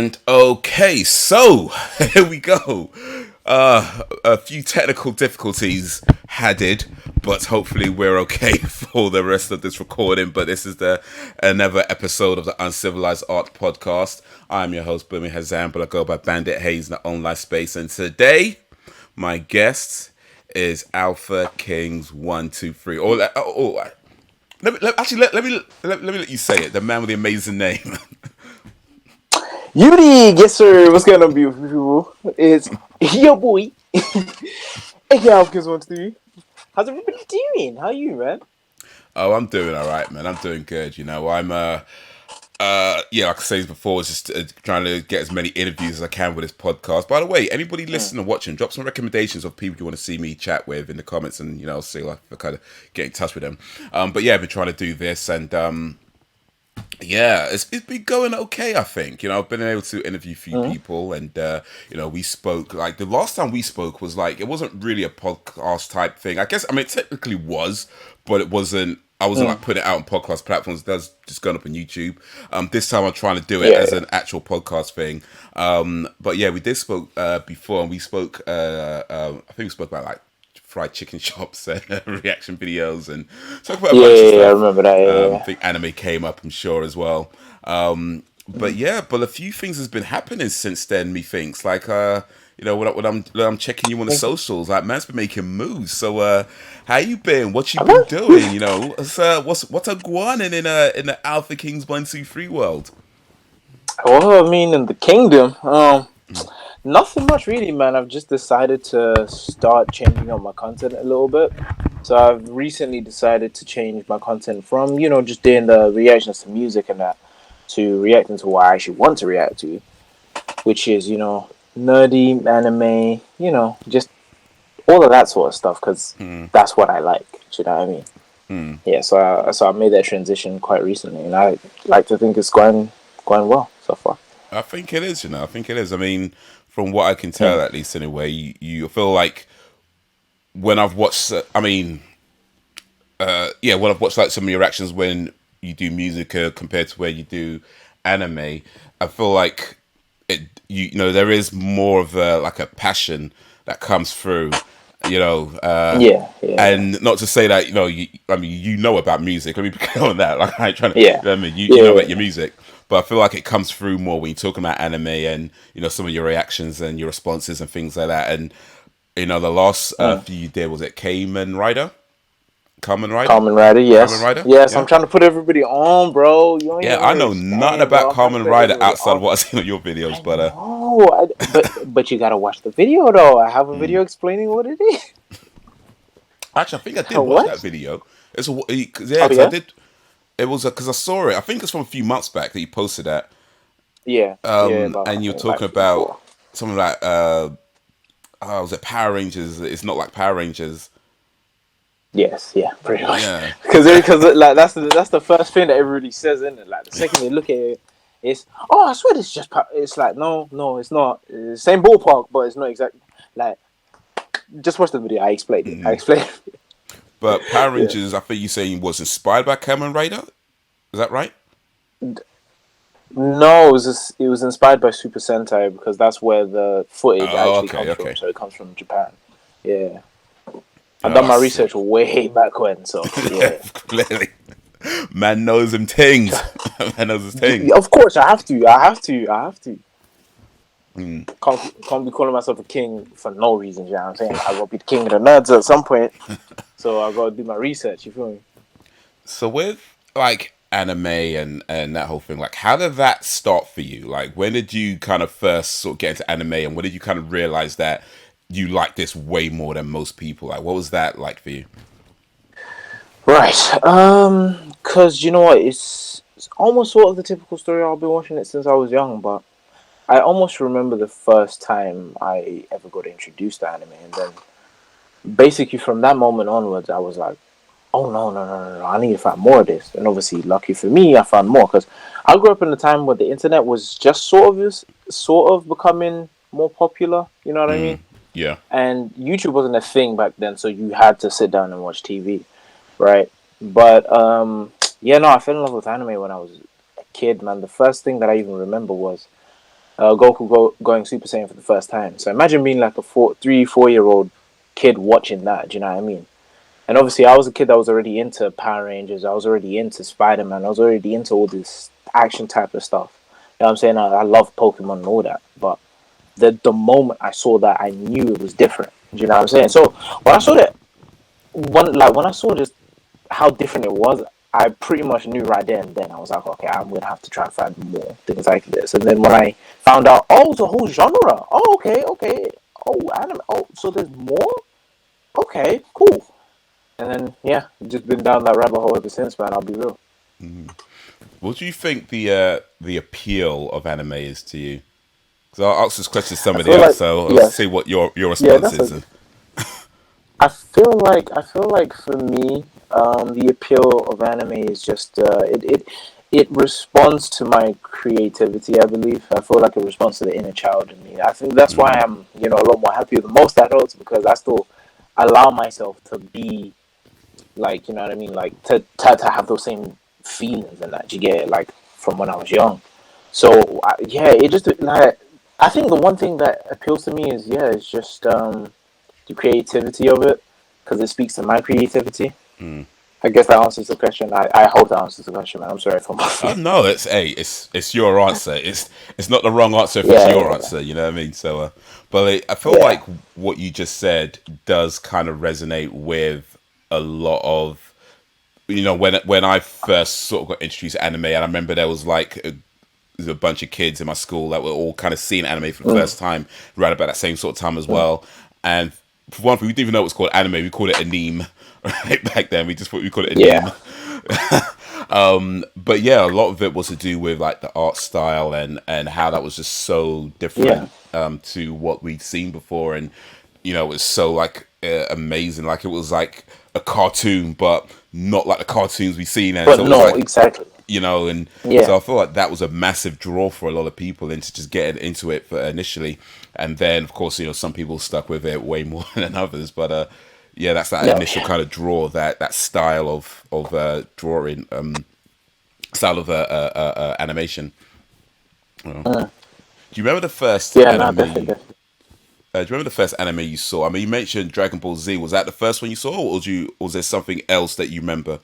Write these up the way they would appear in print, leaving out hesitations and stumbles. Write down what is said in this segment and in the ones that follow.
And okay, so here we go. A few technical difficulties added, but hopefully we're okay for the rest of this recording. But this is the another episode of the Uncivilized Art podcast. I'm your host, Bumi Hazan, but I go by Bandit Haze in the online space. And today, my guest is AlphaKings123. Let me let you say it. The man with the amazing name. Yuri, yes sir, what's going on, beautiful people? It's your boy, AlphaKings123. How's everybody doing? How are you, man? Oh, I'm doing all right, man. I'm doing good. You know, I'm yeah, like I said before, it's just trying to get as many interviews as I can with this podcast. By the way, anybody listening or watching, drop some recommendations of people you want to see me chat with in the comments, and see like I kind of get in touch with them. But yeah, I've been trying to do this, and yeah, it's been going okay, I think. I've been able to interview a few people, and we spoke. Like the last time we spoke was like it wasn't really a podcast type thing. I guess it technically was, but it wasn't. I wasn't like putting it out on podcast platforms. That's just going up on YouTube. This time I'm trying to do it as an actual podcast thing. But yeah, we did spoke before, and we spoke. I think we spoke about like fried chicken shops and reaction videos and talk about a bunch of stuff. I remember that. I think anime came up, I'm sure, as well. But a few things has been happening since then. Methinks like when I'm checking you on the socials, like man's been making moves. So how you been? What you been doing? What's a guanin in the AlphaKings123 world? Well, I mean, in the kingdom, nothing much really, man. I've just decided to start changing up my content a little bit. So I've recently decided to change my content from, just doing the reactions to music and that, to reacting to what I actually want to react to, which is, nerdy, anime, just all of that sort of stuff, because that's what I like. Do you know what I mean? Yeah, so I made that transition quite recently, and I like to think it's going well so far. I think it is, I think it is. I mean, from what I can tell, at least anyway, you feel like when I've watched, when I've watched like some of your actions when you do music compared to where you do anime, I feel like there is more of a passion that comes through, and not to say that you know about music. Let me be clear on that. Like I ain't trying to, you know about your music. But I feel like it comes through more when you're talking about anime and some of your reactions and your responses and things like that. And the last few you did, was it Kamen Rider? Kamen Rider, yes. Kamen Rider? Yes, yeah. I'm trying to put everybody on, bro. I know nothing about Kamen Rider outside of what I see on your videos, but you gotta watch the video though. I have a video explaining what it is. Actually, I think I did watch that video. I did. It was because I saw it. I think it's from a few months back that you posted that. Yeah. And you were talking about something like, was it Power Rangers? It's not like Power Rangers. Yes, yeah, pretty much. Yeah. Because like that's the first thing that everybody says, isn't it? Like the second they look at it, it's I swear it's just. It's like no, it's not. It's the same ballpark, but it's not exactly like. Just watch the video. I explained it. But Power Rangers, I think you saying was inspired by Kamen Rider. Is that right? No, it was inspired by Super Sentai, because that's where the footage actually comes from. So it comes from Japan. Yeah. I've done my research way back when, so yeah. Clearly. Man knows them things. Man knows his things. Of course, I have to. Can't be calling myself a king for no reason, you know what I'm saying? I gotta be the king of the nerds at some point. So I gotta do my research, you feel me? So with like anime and that whole thing, like how did that start for you? Like when did you kind of first sort of get into anime, and when did you kind of realize that you like this way more than most people? Like what was that like for you? Right. Cause you know what, it's almost sort of the typical story. I've been watching it since I was young, but I almost remember the first time I ever got introduced to anime, and then basically from that moment onwards, I was like, oh no, I need to find more of this. And obviously, lucky for me, I found more, because I grew up in a time where the internet was just sort of becoming more popular. You know what I mean? Yeah. And YouTube wasn't a thing back then, so you had to sit down and watch TV, right? But I fell in love with anime when I was a kid, man. The first thing that I even remember was going Super Saiyan for the first time. So imagine being like a 4 year old kid watching that. Do you know what I mean? And obviously, I was a kid that was already into Power Rangers. I was already into Spider-Man. I was already into all this action type of stuff. You know what I'm saying? I love Pokemon and all that. But the moment I saw that, I knew it was different. Do you know what I'm saying? So when I saw that, when I saw just how different it was, I pretty much knew right there and then. I was like, okay, I'm gonna have to try and find more things like this. And then when I found out, oh, it's a whole genre. Oh, okay. Oh, anime. Oh, so there's more. Okay, cool. And then yeah, just been down that rabbit hole ever since, man. I'll be real. What do you think the appeal of anime is to you? Because I'll ask this question to I somebody feel else, like so I'll yes, see what your yeah. response That's is. a. I feel like for me, the appeal of anime is just it responds to my creativity. I believe I feel like it responds to the inner child in me. I think that's why Mm, I'm a lot more happier than most adults because I still allow myself to be like you know what I mean, like to have those same feelings and that you get like from when I was young. So yeah, it just like I think the one thing that appeals to me is it's just the creativity of it because it speaks to my creativity. mm. I guess that answers the question. I hope that answers the question, man. I'm sorry for my Oh no, it's your answer. It's not the wrong answer if it's yeah, your yeah, answer. You know what I mean? So, but I feel yeah. like what you just said does kind of resonate with a lot of when I first sort of got introduced to anime, and I remember there was like a bunch of kids in my school that were all kind of seeing anime for the Mm, first time right about that same sort of time as mm, well. And for one thing, we didn't even know it was called anime. We called it anime right back then. We called it yeah, anime. But yeah, a lot of it was to do with like the art style and how that was just so yeah. different to what we'd seen before, and it was so like amazing. Like it was like a cartoon, but not like the cartoons we've seen, and But so it was no, like exactly. and Yeah, so I feel like that was a massive draw for a lot of people into just getting into it for initially, and then of course some people stuck with it way more than others, but yeah, that's that no, initial kind of draw, that style of drawing, style of animation. mm, Do you remember the first yeah, no, anime definitely, definitely. do you remember the first anime you saw? I mean, you mentioned Dragon Ball Z. Was that the first one you saw, or was there something else that you remember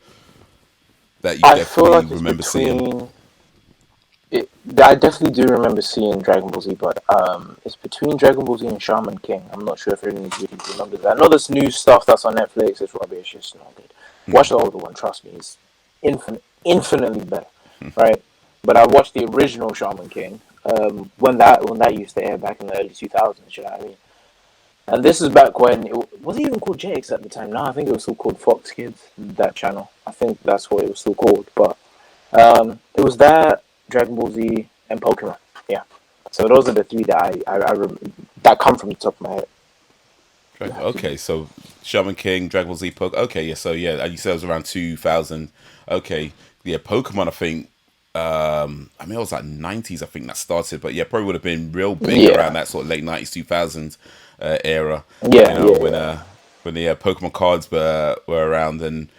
that you I feel definitely like it's remember seeing? between. I definitely do remember seeing Dragon Ball Z, but it's between Dragon Ball Z and Shaman King. I'm not sure if anybody remembers that. I know this new stuff that's on Netflix. It's rubbish. It's not good. Watch the older one. Trust me, it's infinitely better, right? But I watched the original Shaman King when that used to air back in the early 2000s. You know what I mean? And this is back when was it even called JX at the time? No, I think it was still called Fox Kids. That channel. I think that's what it was still called. But it was that Dragon Ball Z and Pokemon. Yeah. So those are the three that that come from the top of my head. Okay, so Shaman King, Dragon Ball Z, Okay, yeah, so yeah, and you said it was around 2000. Okay, yeah, Pokemon, I think. I mean, it was like 90s, I think that started, but yeah, probably would have been real big around Yeah. that sort of late 90s, 2000s era. Yeah. Yeah. Yeah. When the Pokemon cards were around and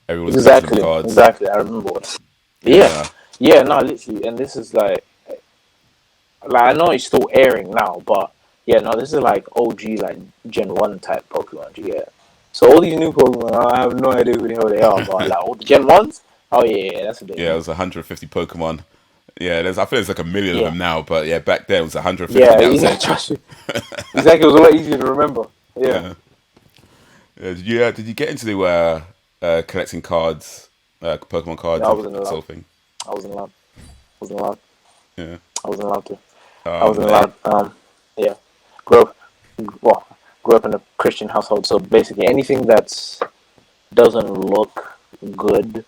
everyone was collecting them Exactly. cards. Exactly. I remember what. Yeah, Yeah. no. Yeah. No, literally, and this is like I know it's still airing now, but yeah, no, this is like OG like Gen 1 type Pokemon. You get. So all these new Pokemon, I have no idea who the hell they are, but like all the Gen 1s, oh yeah, that's a bit Yeah, it new. was 150 Pokemon. Yeah, I think there's like a million of Yeah. them now, but yeah, back then it was 150. Yeah, That was it. trust me. Exactly, it was a lot easier to remember. Yeah. Yeah. Did you get into the collecting cards, Pokemon No, cards I and wasn't that allowed. sort of thing? I wasn't allowed. I wasn't allowed. Yeah. I wasn't allowed to. I Oh wasn't man. allowed. Yeah. Grew up, well, grew up in a Christian household, so basically anything that doesn't look good,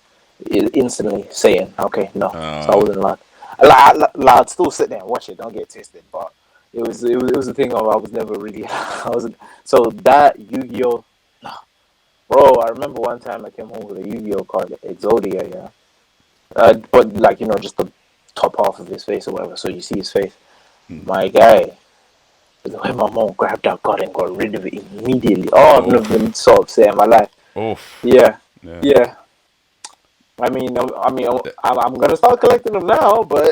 instantly saying, okay, no. So I Oh wasn't allowed. I'd still sit there and watch it. Don't get twisted, but it was a thing of I was never really. I wasn't. So that Yu-Gi-Oh. No, bro. I remember one time I came home with a Yu-Gi-Oh card, Exodia. Yeah. But like just the top half of his face or whatever, so you see his face. My guy, the way my mom grabbed that card and got rid of it immediately. Oh, I've never oof been so upset in my life. oof. Yeah, Yeah. yeah. I mean, I'm gonna start collecting them now, but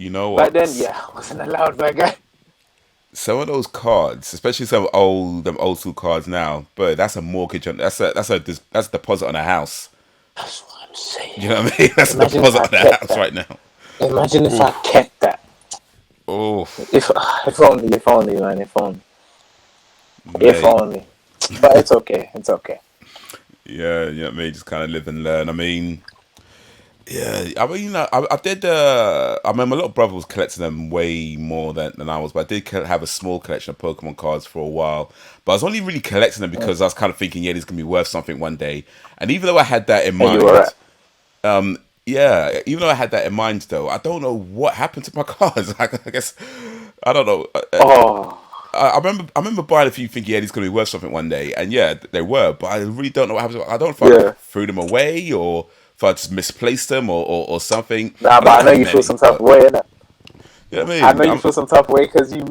You know Back then, what? yeah, I wasn't allowed that guy. Some of those cards, especially them old school cards now, but that's a mortgage on that's a deposit on a house. That's what I'm saying. You know what I mean? That's a Imagine if deposit I on a kept house that. right now. Imagine if I Oof, kept that. oof, If only, man, if mate. only. But it's okay. It's okay. Yeah, you know what I mean. Just kind of live and learn. I mean, yeah. I mean, I did. I remember a lot of brother was collecting them way more than I was, but I did have a small collection of Pokemon cards for a while. But I was only really collecting them because I was kind of thinking, yeah, these gonna be worth something one day. And even though I had that in And you were right. mind, yeah, even though I had that in mind, though, I don't know what happened to my cards. I guess I don't know. Oh, I remember buying a few, thinking, yeah, these gonna be worth something one day, and yeah, they were. But I really don't know what happened. I don't know if I yeah. threw them away or if I just misplaced them or something. Nah, I but don't I know have you feel many, some type of but way, innit? you know what I I mean. know you feel some type of way because you.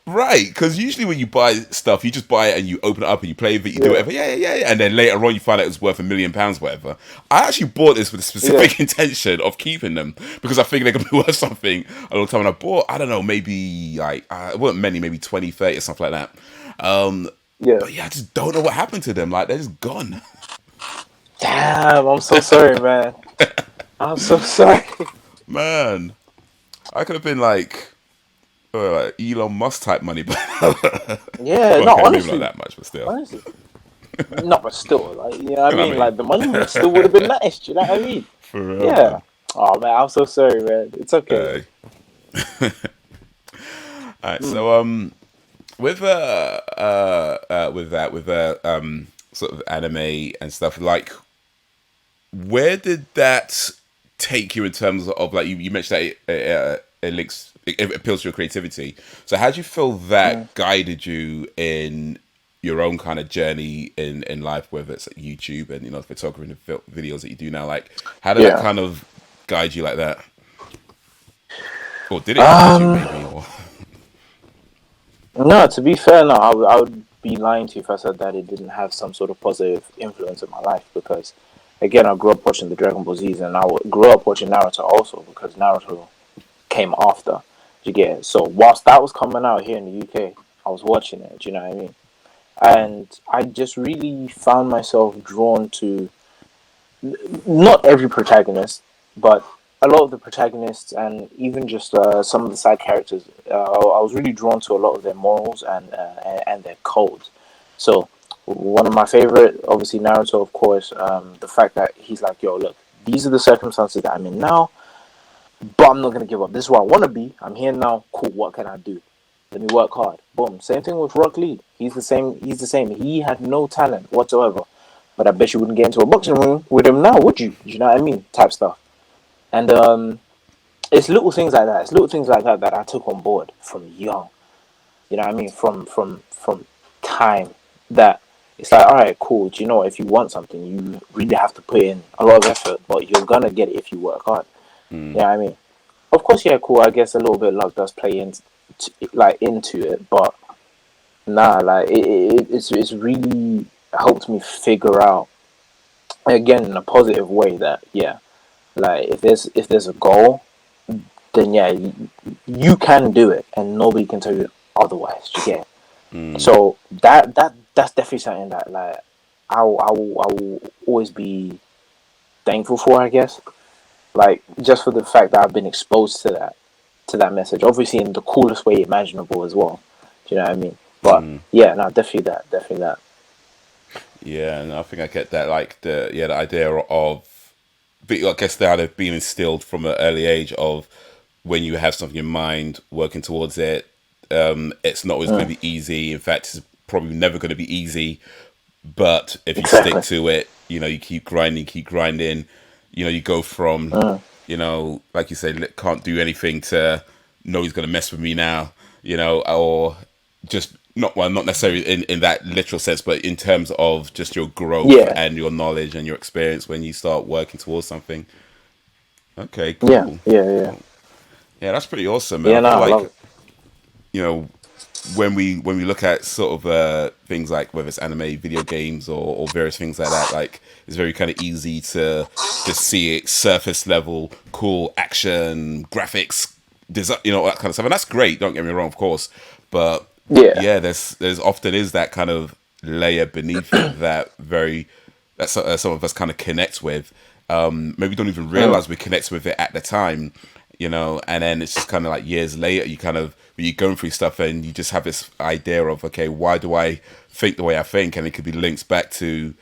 Right, because usually when you buy stuff, you just buy it and you open it up and you play with it, you do Yeah, whatever, yeah, and then later on you find out it's worth £1 million, whatever. I actually bought this with the yeah, specific intention of keeping them because I figured they're gonna be worth something a long time. And I bought, I don't know, maybe like it wasn't many, maybe 20, 30 or something like that. yeah. But yeah, I just don't know what happened to them. Like they're just gone, Damn, I'm so sorry, man. I'm so sorry. man. I could have been like Elon Musk type money, but Yeah, well, no, okay, maybe not honestly, that much, but still, honestly. No, but still, like, you know what you I know what mean? I mean. Like, the money still would have been nice, do you know what I mean? For real, Yeah. man. Oh, man, I'm so sorry, man. It's okay. Uh, all right, Mm. so with sort of anime and stuff, like where did that take you in terms of like you mentioned that it appeals to your creativity. So how do you feel Mm. that guided you in your own kind of journey in life, whether it's like YouTube and you know photography and the videos that you do now? Like how did that Yeah. kind of guide you like that, or did it guide you Um, maybe? Or no, to be fair, no, I would be lying to you if I said that it didn't have some sort of positive influence in my life because, again, I grew up watching the Dragon Ball Z's and grew up watching Naruto also because Naruto came after. You get it? So whilst that was coming out here in the UK, I was watching it. Do you know what I mean? And I just really found myself drawn to not every protagonist, but a lot of the protagonists and even just some of the side characters. I was really drawn to a lot of their morals and their codes. So one of my favorite, obviously Naruto, of course. The fact that he's like, yo, look, these are the circumstances that I'm in now, but I'm not gonna give up. This is where I want to be. I'm here now. Cool. What can I do? Let me work hard. Boom. Same thing with Rock Lee. He's the same. He's the same. He had no talent whatsoever. But I bet you wouldn't get into a boxing ring with him now, would you? You know what I mean? Type stuff. And it's little things like that. It's little things like that that I took on board from young. You know what I mean? From time that it's like, all right, cool. Do you know what? If you want something, you really have to put in a lot of effort, but you're gonna get it if you work hard. You know what I mean? Of course, yeah, cool. I guess a little bit of luck does play into it, but nah, like it's really helped me figure out again in a positive way that yeah, like if there's a goal, then yeah, you can do it, and nobody can tell you otherwise. You get it? So that's definitely something that like I will always be thankful for. I guess like just for the fact that I've been exposed to that message, obviously in the coolest way imaginable as well. Do you know what I mean? But yeah, no, definitely that. yeah, and I think I get that. Like the idea of, I guess that have been instilled from an early age of when you have something in mind, working towards it. It's not always going Mm, to be easy. In fact, it's probably never going to be easy. But if you stick exactly. to it, you know, you keep grinding. You know, you go from, Mm, you know, like you said, can't do anything to no, he's going to mess with me now. You know, or just not necessarily in that literal sense, but in terms of just your growth yeah, and your knowledge and your experience when you start working towards something. Okay, yeah, cool. yeah, yeah, Cool. Yeah, that's pretty awesome, man. yeah. I No, feel I love like it. you know when we look at sort of things like whether it's anime, video games, or various things like that, like it's very kind of easy to just see it surface level, cool action, graphics, design, all that kind of stuff, and that's great. Don't get me wrong, of course, but Yeah. yeah, there's often is that kind of layer beneath it that some of us kind of connect with. Maybe don't even realize we connect with it at the time, and then it's just kind of like years later, when you're going through stuff and you just have this idea of, okay, why do I think the way I think? And it could be linked back to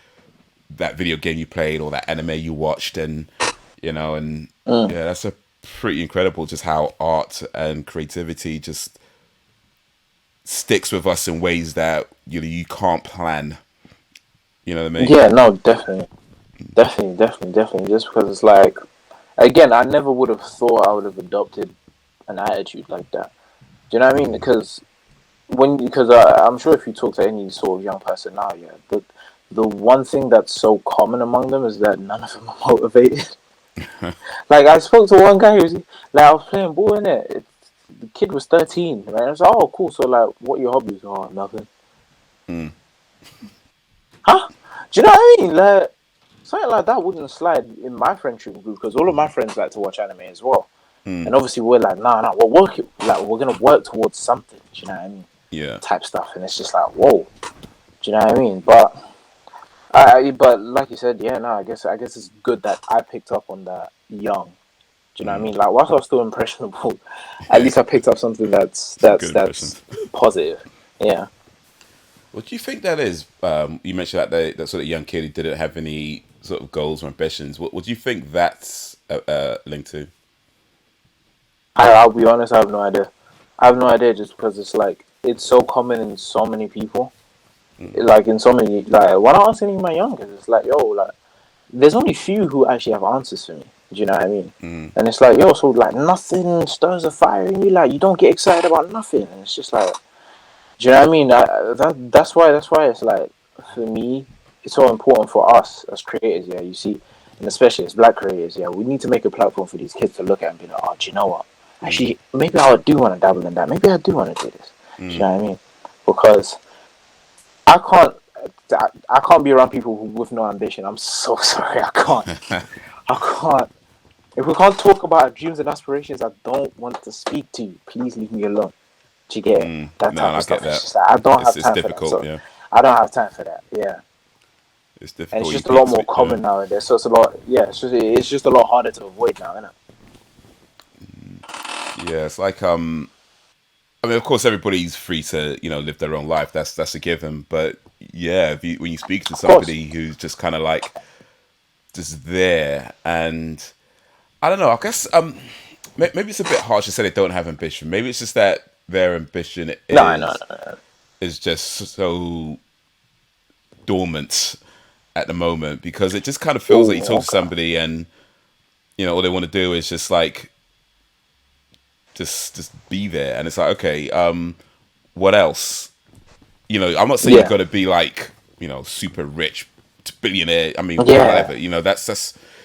that video game you played or that anime you watched, and yeah, that's a pretty incredible just how art and creativity just sticks with us in ways that you can't plan. You know what I mean? Yeah, no, definitely. Definitely. Just because it's like, again, I never would have thought I would have adopted an attitude like that. Do you know what I mean? Because I'm sure if you talk to any sort of young person now, yeah, the one thing that's so common among them is that none of them are motivated. Like I spoke to one guy who was like, I was playing ball in it. The kid was 13, right? I was like, oh, cool. So like, what are your hobbies? Oh, nothing. Mm. Huh? Do you know what I mean? Like something like that wouldn't slide in my friendship group because all of my friends like to watch anime as well. Mm. And obviously we're like, nah, we're working, like we're gonna work towards something. Do you know what I mean? Yeah. Type stuff, and it's just like, whoa. Do you know what I mean? But like you said, yeah, no, I guess it's good that I picked up on that young. Do you know what I mean? Like whilst I was still impressionable, at least I picked up something Some good that's impressions. positive. Yeah. What do you think that is? You mentioned that sort of young kid who didn't have any sort of goals or ambitions. What do you think that's linked to? I'll be honest, I have no idea. I have no idea just because it's like it's so common in so many people. Like in so many like when I ask any of my youngest, it's like, yo, like there's only few who actually have answers for me. Do you know what I mean? Mm. And it's like, yo, so like nothing stirs a fire in you, like you don't get excited about nothing. And it's just like, do you know what I mean? That's why it's like for me, it's so important for us as creators, yeah, you see, and especially as black creators, yeah, we need to make a platform for these kids to look at and be like, oh, do you know what? Mm. Actually, maybe I do want to dabble in that. Maybe I do want to do this. Do you Mm. know what I mean? Because I can't I can't be around people with no ambition. I'm so sorry. I can't. I can't. If we can't talk about dreams and aspirations, I don't want to speak to you. Please leave me alone. Do you get it? Mm. That No, type I of get stuff. It's that. just like I don't have It's time for that. difficult. So Yeah, I don't have time for that. Yeah. it's And it's difficult. You just a lot peaks. more Yeah. common nowadays. So it's a lot. Yeah. It's just a lot harder to avoid now, isn't it? Yeah, it's like I mean, of course, everybody's free to live their own life. That's a given. But yeah, when you speak to Of course. somebody who's just kind of like just there, and I don't know. I guess maybe it's a bit harsh to say they don't have ambition. Maybe it's just that their ambition No, no, is no. is just so dormant at the moment because it just kind of feels like you Oh, talk to okay. somebody and all they want to do is just like just be there, and it's like, okay, what else? I'm not saying you Yeah. got to be like super rich, billionaire. I mean, Yeah. whatever.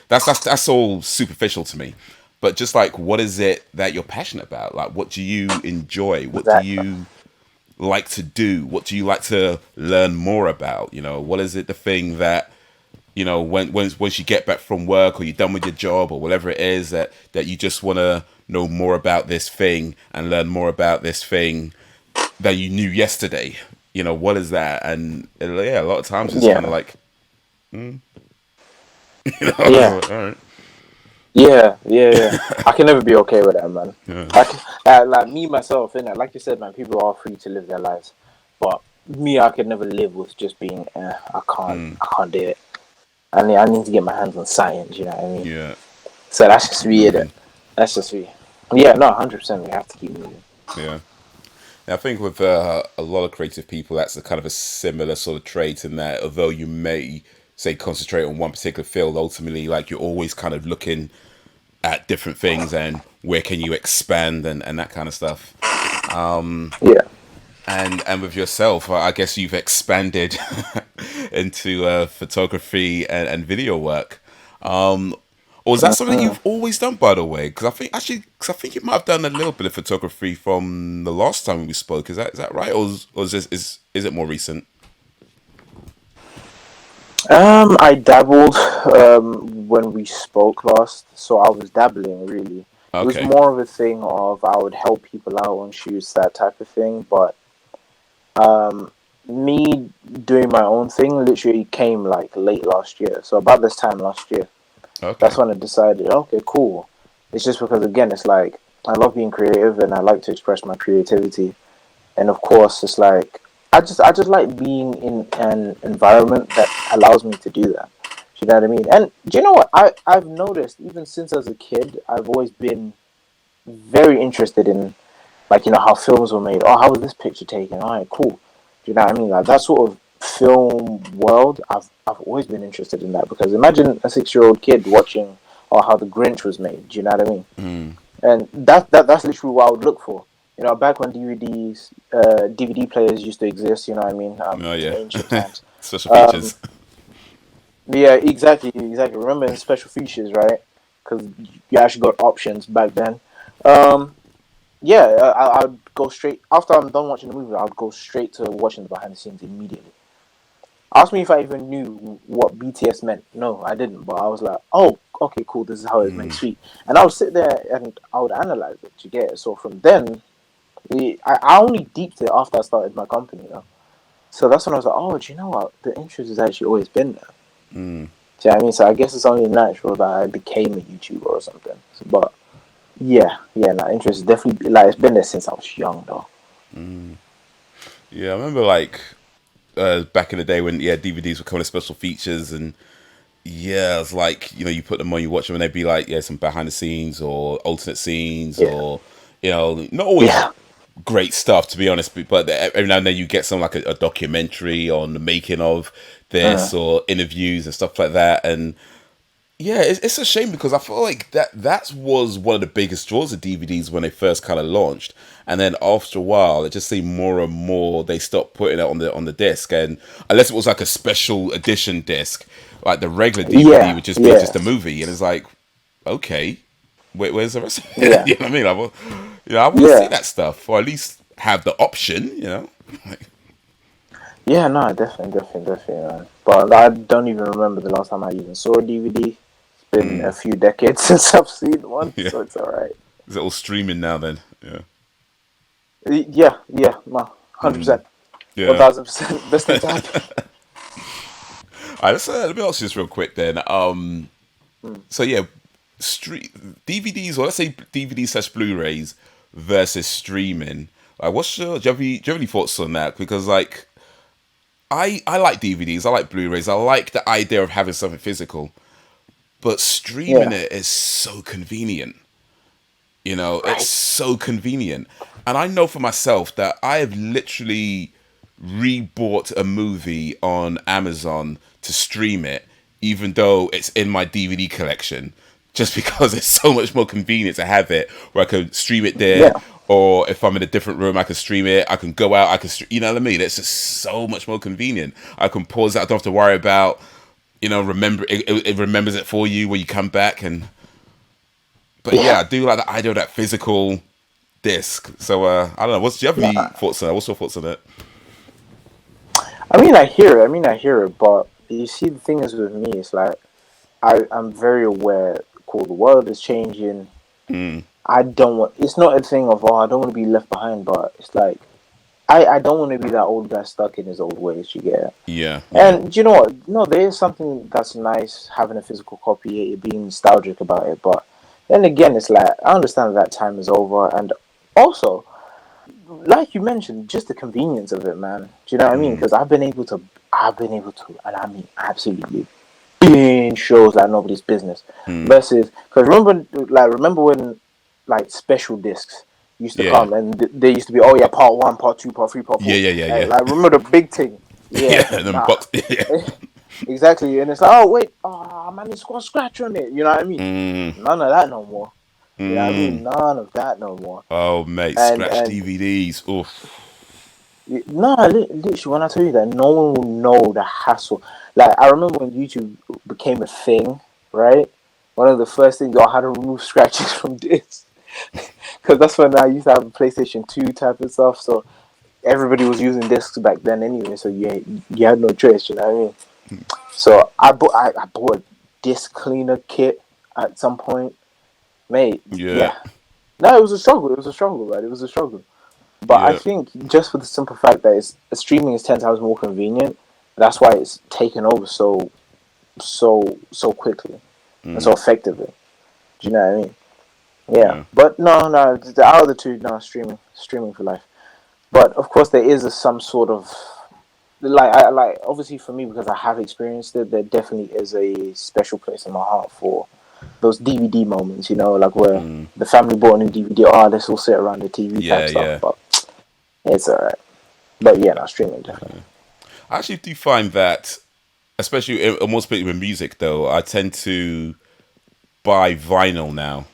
That's all superficial to me. But just like, what is it that you're passionate about? Like, what do you enjoy? What do Exactly. you like to do? What do you like to learn more about? What is it the thing that once you get back from work or you're done with your job or whatever it is that you just want to know more about this thing and learn more about this thing that you knew yesterday. What is that? And yeah, a lot of times it's kind of Yeah. like, Yeah. all right, Yeah. I can never be okay with that, man. yeah, I can, like me myself, innit? Like you said, man, people are free to live their lives, but me, I could never live with just being. I can't do it. I need to get my hands on science. You know what I mean? yeah, So that's just keep me, innit? moving, That's just me. Yeah, no, 100%. We have to keep moving. yeah. And I think with a lot of creative people, that's a kind of a similar sort of trait in that although you may say concentrate on one particular field, ultimately, like you're always kind of looking at different things and where can you expand and that kind of stuff. Yeah, And with yourself, I guess you've expanded into photography and video work. Or is that something that you've always done, by the way? Because I think you might have done a little bit of photography from the last time we spoke. Is that right, or is it more recent? I dabbled when we spoke last, so I was dabbling really. It was Okay, more of a thing of I would help people out on shoots, that type of thing. But um, me doing my own thing literally came like late last year. So about this time last year, that's okay. when I decided, okay, cool. It's just because again, it's like I love being creative and I like to express my creativity. And of course, it's like I just like being in an environment that allows me to do that. Do you know what I mean? And do you know what I've noticed even since as a kid, I've always been very interested in like how films were made. Oh, how was this picture taken? All right, cool. Do you know what I mean? Like that sort of film world, I've always been interested in that because imagine a 6-year-old kid watching how the Grinch was made. Do you know what I mean? Mm. And that's literally what I would look for. Back when DVD players used to exist. You know what I mean? Oh In yeah, ancient times. special Um, features. yeah, exactly. Remember in special features, right? Because you actually got options back then. Um, yeah, I'd go straight after I'm done watching the movie. I'd go straight to watching the behind the scenes immediately. Ask me if I even knew what BTS meant. No, I didn't. But I was like, oh, okay, cool. This is how it's made. Mm. Sweet. And I would sit there and I would analyze it to get it. So from then, I only deeped it after I started my company. So that's when I was like, oh, do you know what? The interest has actually always been there. Mm. Do you know what I mean? So I guess it's only natural that I became a YouTuber or something. But yeah, no, interest is definitely like it's been there since I was young, though. Mm. Yeah, I remember like back in the day when DVDs were coming as special features, and yeah, it's like you put them on, you watch them, and they'd be like some behind the scenes or alternate scenes, Yeah, or not always yeah, great stuff to be honest, but every now and then you get some like a documentary on the making of this uh, or interviews and stuff like that. And yeah, it's a shame because I feel like that was one of the biggest draws of DVDs when they first kind of launched, and then after a while, it just seemed more and more they stopped putting it on the disc, and unless it was like a special edition disc, like the regular DVD yeah, would just be yeah, just a movie, and it's like, okay, where's the rest of it? yeah, You know what I mean? I want to see yeah, that stuff, or at least have the option. Like, yeah. No, definitely, man. But I don't even remember the last time I even saw a DVD. It's been a mm, few decades since I've seen one, yeah, so it's all right. is it all streaming now then? Yeah. Yeah, no, Mm, 100%, one yeah. thousand percent, best thing to happen. All right, let me ask you this real quick then. Mm. So yeah, DVDs, or let's say DVDs slash Blu-rays versus streaming. Like, do you have any thoughts on that? Because like, I like DVDs, I like Blu-rays, I like the idea of having something physical, but streaming Yeah, it is so convenient. It's right. so convenient. And I know for myself that I have literally rebought a movie on Amazon to stream it, even though it's in my DVD collection, just because it's so much more convenient to have it where I could stream it there. Yeah, Or if I'm in a different room, I can stream it. I can go out. You know what I mean? It's just so much more convenient. I can pause it. I don't have to worry about, remember it remembers it for you when you come back. But yeah, yeah. I do like the idea of that physical disc. So I don't know. Do you have any Nah. thoughts on that? What's your thoughts on it? I mean, I hear it, but you see, the thing is with me, it's like I'm very aware. Cool, the world is changing. Mm, I don't want. It's not a thing of I don't want to be left behind, but it's like I don't want to be that old guy stuck in his old ways. You get it? yeah, yeah, And you know what? No, there is something that's nice having a physical copy, being nostalgic about it. But then again, it's like I understand that time is over, and also, like you mentioned, just the convenience of it, man. Do you know what I mean? mm, Because I've been able to, and I mean absolutely binge shows like nobody's business. mm, Versus, because remember when like special discs used to yeah, come and they used to be, oh yeah, part one, part two, part three, part yeah, four. yeah, yeah, Like, yeah, like remember the big thing? Yeah, yeah. And then nah. box, yeah, Exactly, and it's like, oh wait, oh man, it's got a scratch on it. You know what I mean? mm, None of that no more. You know what I mm. mean? None of that no more. Oh mate, And scratch and DVDs. Oof. no, literally, when I tell you that, no one will know the hassle. Like I remember when YouTube became a thing, right? one of the first things, how to remove scratches from discs. Because that's when I used to have a PlayStation 2 type of stuff. So everybody was using discs back then anyway. So you had no choice, you know what I mean? So I bought a disc cleaner kit at some point. Mate, Yeah. yeah. No, it was a struggle. It was a struggle, right? It was a struggle. But I Yeah. think just for the simple fact that streaming is 10 times more convenient, that's why it's taken over so quickly and so effectively. Do you know what I mean? Yeah. Yeah. But no, out of the two, no, streaming for life. But of course, there is some sort of like obviously for me, because I have experienced it, there definitely is a special place in my heart for those DVD moments, like where the family bought a new DVD. Oh, let's all sit around the TV Yeah. type stuff. Yeah. But it's alright. But yeah, no, streaming definitely. I actually do find that, especially most people with music, though, I tend to buy vinyl now.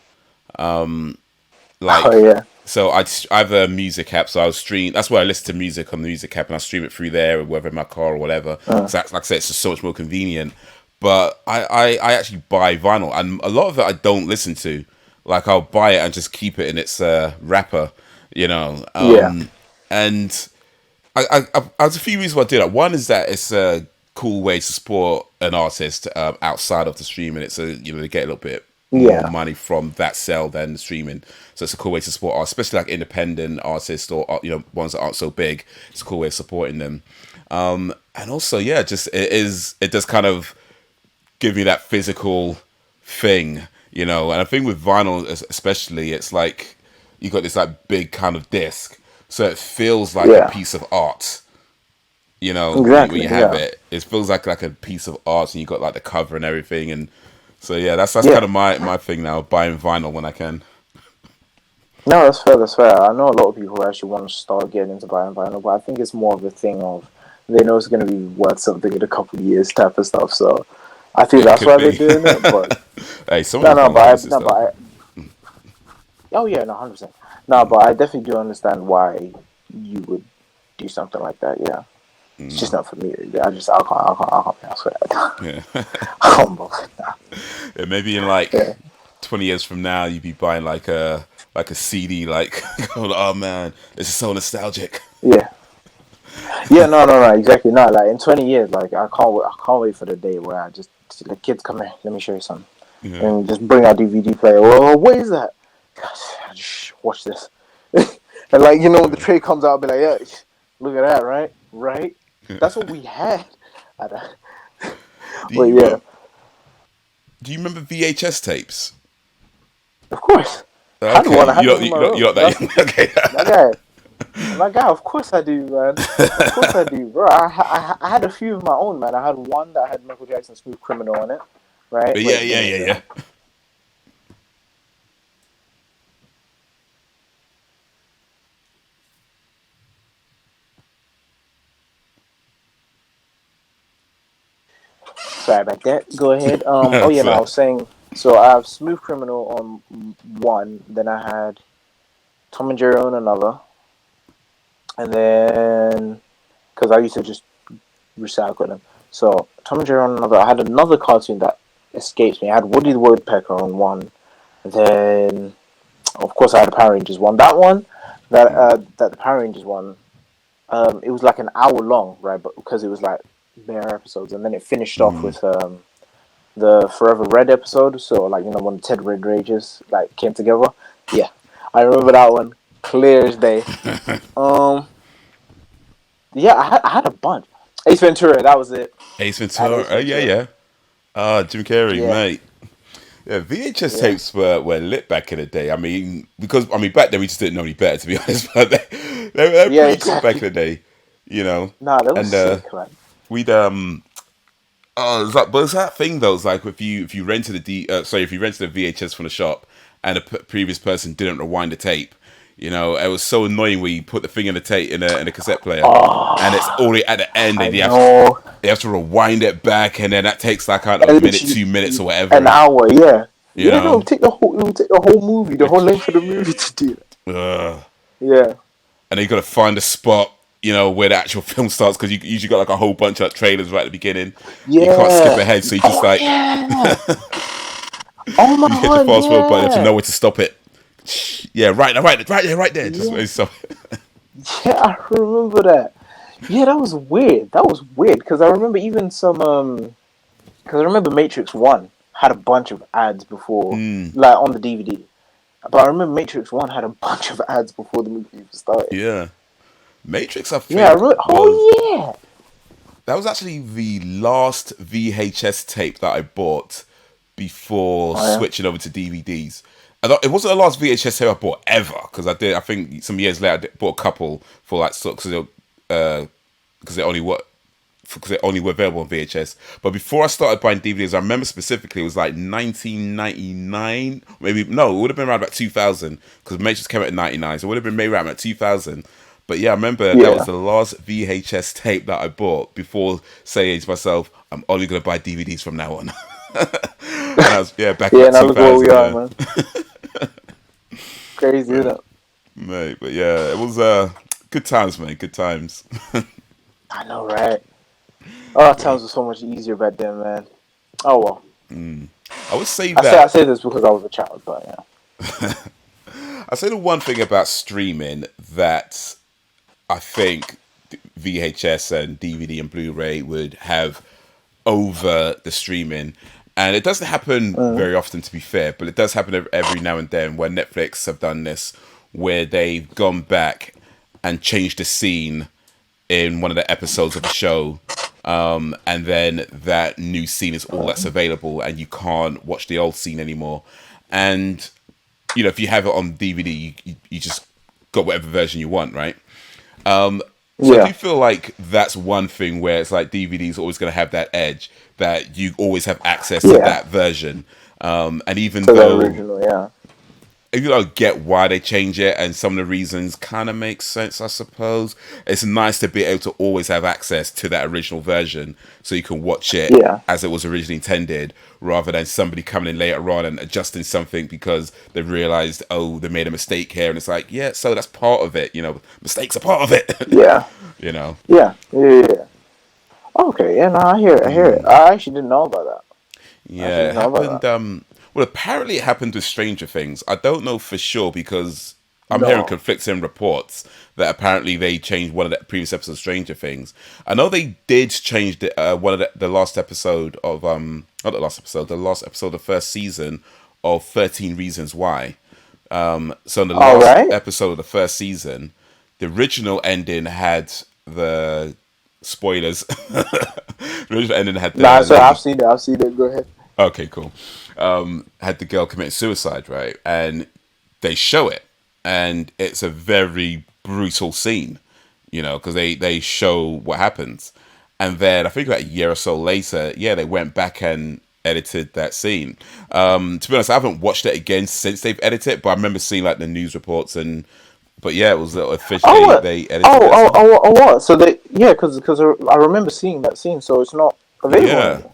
Oh Like, yeah, so I have a music app, so I'll stream. That's where I listen to music on the music app, and I stream it through there, or whether in my car or whatever. So that's, like I said, it's just so much more convenient. But I actually buy vinyl, and a lot of it I don't listen to. Like, I'll buy it and just keep it in its wrapper, you know. yeah, And there's a few reasons why I do that. One is that it's a cool way to support an artist outside of the streaming. It's they get a little bit more yeah, money from that sale than the streaming. So it's a cool way to support artists, especially like independent artists or ones that aren't so big. It's a cool way of supporting them. And also, yeah, just it does kind of give me that physical thing, And I think with vinyl especially, it's like you got this like big kind of disc, so it feels like a yeah. piece of art. When Exactly. you have Yeah, it feels like a piece of art, and you got like the cover and everything, and so yeah, that's kind yeah. of my thing now, buying vinyl when I can. No, that's fair. That's fair. I know a lot of people actually want to start getting into buying vinyl, but I think it's more of a thing of they know it's going to be worth something in a couple of years type of stuff. So I think It that's could why they're be. doing it. But Hey, some of no, those no, vinyl cases no, though. oh yeah, no, 100%. No, but I definitely do understand why you would do something like that. Yeah, it's just not for me. I can't be honest with that. Yeah. I can't bother. Nah. Yeah, maybe in like Yeah, 20 years from now, you'd be buying like a CD, like oh man, this is so nostalgic. yeah. Yeah, no, exactly. No, like in 20 years, like I can't wait for the day where I just the kids come here. Let me show you something, Yeah. and just bring out DVD player. Well, what is that? Gosh, just watch this. And like when the tray comes out, I'll be like, yeah, look at that, right? Right. That's what we had. I don't- Do But you yeah, do you remember VHS tapes? of course. I had Okay, one. I had one in my room. you're not that young. Okay. That guy. That guy. Of course I do, man. Of course I do, bro. I had a few of my own, man. I had one that had Michael Jackson's "Smooth Criminal" on it. Right? But yeah, Wait, yeah, give me a yeah, yeah. second. Sorry about that. Go ahead. Oh yeah, no, I So, was saying. So I have Smooth Criminal on one. Then I had Tom and Jerry on another, and then because I used to just recycle them. So Tom and Jerry on another. I had another cartoon that escapes me. I had Woody the Woodpecker on one. Then of course I had a Power Rangers one. That one, that the Power Rangers one. It was like an hour long, right? But because it was like bare episodes, and then it finished off with the Forever Red episode. So like when the Ted Red Rages like came together. Yeah, I remember that one clear as day. Um, yeah, I had a bunch. Ace Ventura, that was it. Ace I had Ventura. Ace Yeah, Ventura. yeah. Jim Carrey, Yeah, mate. Yeah, VHS yeah, tapes were lit back in the day. I mean, because back then we just didn't know any better, to be honest. But they were yeah, pretty cool back in exactly. the day, Nah, that was And sick, man. we'd oh, but it's that thing though. It's like if you rented if you rented a VHS from the shop and the previous person didn't rewind the tape, it was so annoying where you put the thing in the tape in a cassette player, and it's Oh, only at the end, I and know. you have to rewind it back, and then that takes like I don't know, a And minute, literally 2 minutes or an whatever. hour. Yeah, You yeah. No, know, it would take the whole movie, the whole Which, length of the movie to do that. ugh. Yeah, And then you got to find a spot, where the actual film starts, because you usually got like a whole bunch of trailers right at the beginning. You can't skip yeah. ahead, so you just Oh like, yeah. Oh my You hit the god, fast forward button, you have to yeah. know where to stop it. Yeah, right there. Just where Yeah. you stop. Yeah, I remember that. Yeah, that was weird. That was weird because I remember even some because I remember Matrix One had a bunch of ads before, like on the DVD. But I remember Matrix One had a bunch of ads before the movie even started. Yeah, Matrix. I Yeah, I think remember. was Oh yeah. that was actually the last VHS tape that I bought before Oh yeah. switching over to DVDs. It wasn't the last VHS tape I bought ever because I did. I think some years later I bought a couple for like because they only were because they only were available on VHS. But before I started buying DVDs, I remember specifically it was like 1999, maybe no, it would have been around about 2000 because Matrix came out in 99, so it would have been maybe around about 2000. But yeah, I remember that was Yeah. the last VHS tape that I bought before saying to myself, I'm only going to buy DVDs from now on. And I was, yeah, back in Yeah. like Now look where we 2000, are, yeah. man. Crazy, isn't Mate, it? mate, but yeah, it was good times, mate, good times. I know, right? Oh, times were so much easier back then, man. Oh well. I would say I that say this because I was a child, but yeah. I say the one thing about streaming that I think VHS and DVD and Blu-ray would have over the streaming, and it doesn't happen very often, to be fair, but it does happen every now and then where Netflix have done this, where they've gone back and changed the scene in one of the episodes of the show, and then that new scene is all that's available, and you can't watch the old scene anymore. And you know, if you have it on DVD, you just got whatever version you want, right? So I Yeah. do feel like that's one thing where it's like DVD's always going to have that edge that you always have access to Yeah. that version. And To the original, yeah. even though I get why they change it and some of the reasons kind of make sense, I suppose, it's nice to be able to always have access to that original version so you can watch it Yeah. as it was originally intended rather than somebody coming in later on and adjusting something because they've realized, oh, they made a mistake here. And it's like, yeah, so that's part of it. You know, mistakes are part of it. Yeah. You know? Yeah. Yeah. Okay, yeah, no, I hear it. I hear it. I actually didn't know about that. I actually Yeah, it didn't know happened. about Well, apparently it happened with Stranger Things. I don't know for sure because that. I'm hearing No. conflicting reports that apparently they changed one of the previous episodes of Stranger Things. I know they did change one of the last episode of not the last episode, the last episode of the first season of 13 Reasons Why. So in the All last right. episode of the first season, the original ending had the spoilers. The original ending had Nah, the so I've lady. seen it. I've seen it. Go ahead. Okay, cool. Had the girl commit suicide, right? And they show it, and it's a very brutal scene, you know, because they show what happens, and then I think about a year or so later, yeah, they went back and edited that scene. To be honest, I haven't watched it again since they've edited it, but I remember seeing like the news reports and. But yeah, it was Oh officially what? they edited that scene. What? So they because I remember seeing that scene. So it's not available Yeah. anymore.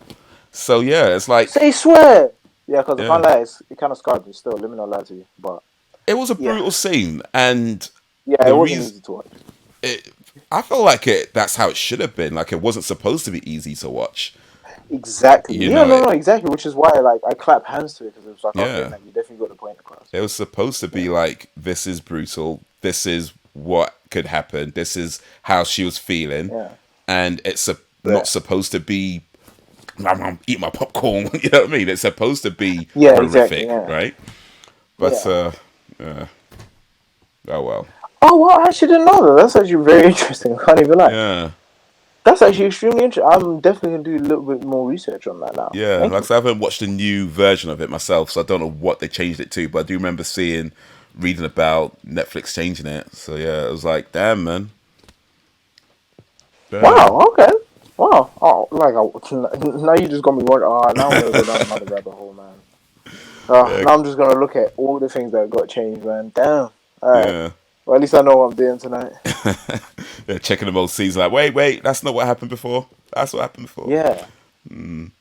So yeah, it's like Say swear. Yeah, because I yeah. can't lie, it kind of scarred me still. Let me not lie to you, but It was a yeah, brutal scene, and yeah, it the wasn't reason easy to watch. it, I felt like that's how it should have been. Like it wasn't supposed to be easy to watch. Exactly. You Yeah, know, no, exactly. Which is why like I clap hands to it because it was like, okay, yeah, man, you definitely got the point across. it was supposed to be Yeah, like this is brutal. This is what could happen. This is how she was feeling, yeah, and it's not yeah, supposed to be. I'm eat my popcorn. You know what I mean? It's supposed to be yeah, exactly. horrific, Yeah, right? But yeah. yeah. Oh well. Oh well, I actually didn't know that. That's actually very interesting. I can't even lie. Yeah. That's actually extremely interesting. I'm definitely gonna do a little bit more research on that now. Yeah, Thank like I you. said, I haven't watched a new version of it myself, so I don't know what they changed it to. But I do remember reading about Netflix changing it. So yeah, it was like, damn, man, damn. Wow. Okay. Wow. Oh, like now you just got me wondering. Oh, now I'm gonna go down another rabbit hole, man. Yeah, Now I'm just gonna look at all the things that got changed, man. Damn. All right. yeah, Well, at least I know what I'm doing tonight. yeah. Checking the old season, like, wait, that's not what happened before. That's what happened before. Yeah.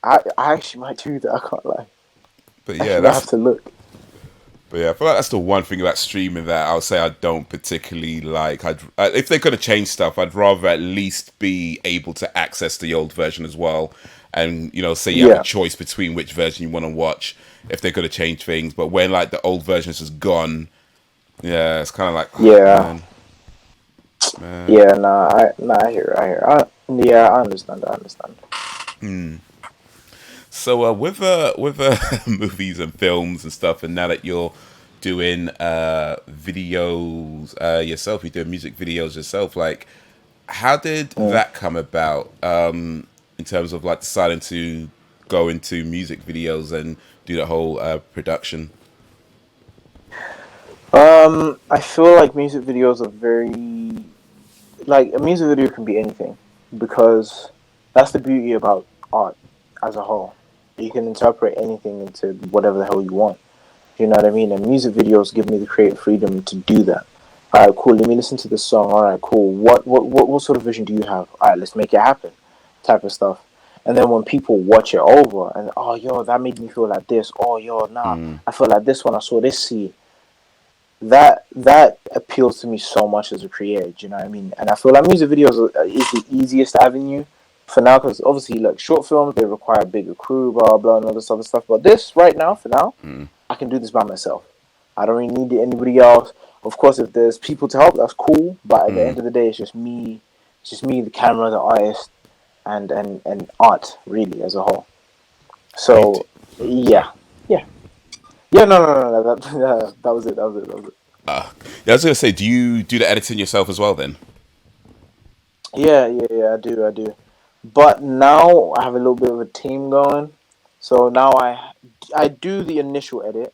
I actually might do that. I can't lie. But I yeah, actually might have to look. But yeah, I feel like that's the one thing about streaming that I'll say I don't particularly like. If they're going to change stuff, I'd rather at least be able to access the old version as well, and say you have a Yeah. choice between which version you want to watch if they're going to change things. But when like the old version is just gone, yeah, it's kind of like, oh, Yeah. man. Yeah. I hear. Yeah, I understand. I understand. So with movies and films and stuff, and now that you're doing videos yourself, you're doing music videos yourself. Like, how did Mm. that come about? In terms of like deciding to go into music videos and do the whole production. I feel like music videos are very like a music video can be anything because that's the beauty about art as a whole. You can interpret anything into whatever the hell you want. You know what I mean? And music videos give me the creative freedom to do that. All right, cool. Let me listen to this song. All right, cool. What sort of vision do you have? All right, let's make it happen. Type of stuff. And then when people watch it over and oh yo, that made me feel like this. Oh yo, nah, Mm, I feel like this when I saw this scene. That appeals to me so much as a creator. Do you know what I mean? And I feel like music videos is the easiest avenue for now because obviously, like short films, they require a bigger crew, blah blah, and all this other stuff. But this right now, for now, mm, I can do this by myself. I don't really need anybody else. Of course, if there's people to help, that's cool. But at the mm. end of the day, it's just me. It's just me, the camera, the artist, and art really as a whole. Do you? So Oh, sorry. yeah, yeah, yeah. No. That was it. That was it. That was it. Yeah, I was gonna say, do you do the editing yourself as well? Then. Yeah. I do. But now I have a little bit of a team going. So now I do the initial edit.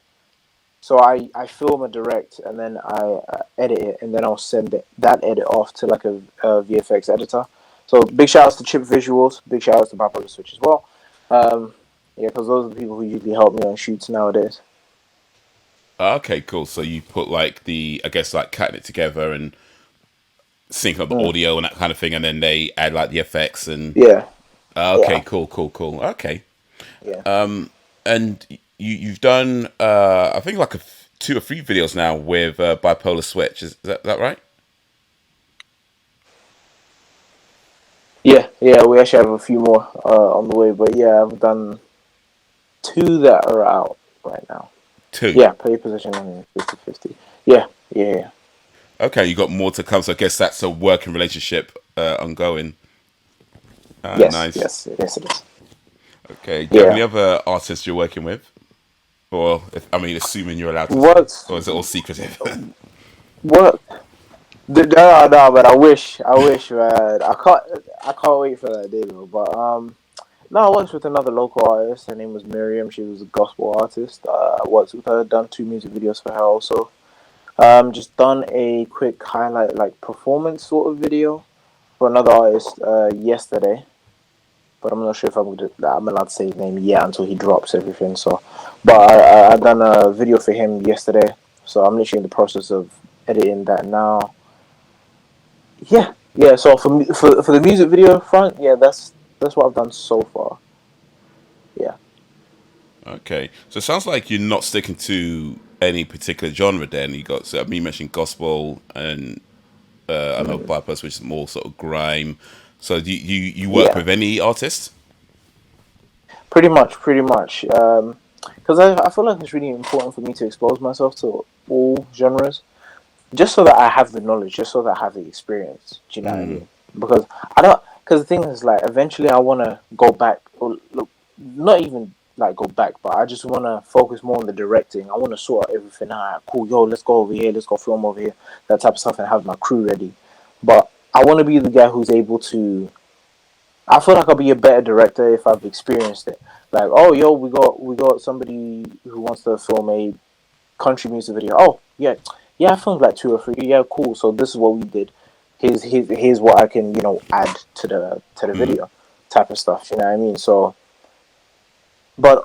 So I film and direct, and then I edit it, and then I'll send that edit off to like a VFX editor. So big shout outs to Chip Visuals, big shout outs to Bipolar Switch as well. Um, yeah, because those are the people who usually help me on shoots nowadays. Okay, cool. So you put like I guess like cutting it together and syncing up the Mm, audio and that kind of thing, and then they add like the effects and. yeah, Okay, yeah, cool. Okay, yeah. and you've done I think like two or three videos now with Bipolar Switch. Is that right? Yeah. We actually have a few more on the way, but yeah, I've done two that are out right now. Two. Yeah, play position and 50-50. Yeah. Okay, you got more to come. So I guess that's a working relationship ongoing. Yes, Nice. yes, it is. Okay. Do you have any Yeah. other artists you're working with? Or, I mean, assuming you're allowed to say, What's or is it all secretive? what? No, but I wish, man. I can't wait for that day though. But no, I worked with another local artist. Her name was Miriam. She was a gospel artist. I worked with her, done two music videos for her also. Just done a quick highlight, like performance sort of video for another artist yesterday. But I'm not sure if I'm allowed to say his name yet until he drops everything. So, but I done a video for him yesterday. So I'm literally in the process of editing that now. Yeah. So for the music video front, yeah, that's what I've done so far. Yeah. Okay. So it sounds like you're not sticking to any particular genre then. You got, so I mean, you mentioned gospel and I know Mm. Bypass, which is more sort of grime. So do you work Yeah. with any artists? Pretty much. Because I feel like it's really important for me to expose myself to all genres, just so that I have the knowledge, just so that I have the experience. Do you know what I Mm, mean? Because I don't. Because the thing is, like, eventually I want to go back, or look, not even like go back, but I just want to focus more on the directing. I want to sort out everything out. Cool, yo, let's go over here, let's go film over here, that type of stuff, and have my crew ready. But I want to be the guy who's able to. I feel like I'll be a better director if I've experienced it. Like, oh, yo, we got somebody who wants to film a country music video. Oh, yeah, I filmed like two or three. Yeah, cool. So this is what we did. Here's what I can add to the mm. video, type of stuff. You know what I mean? So, but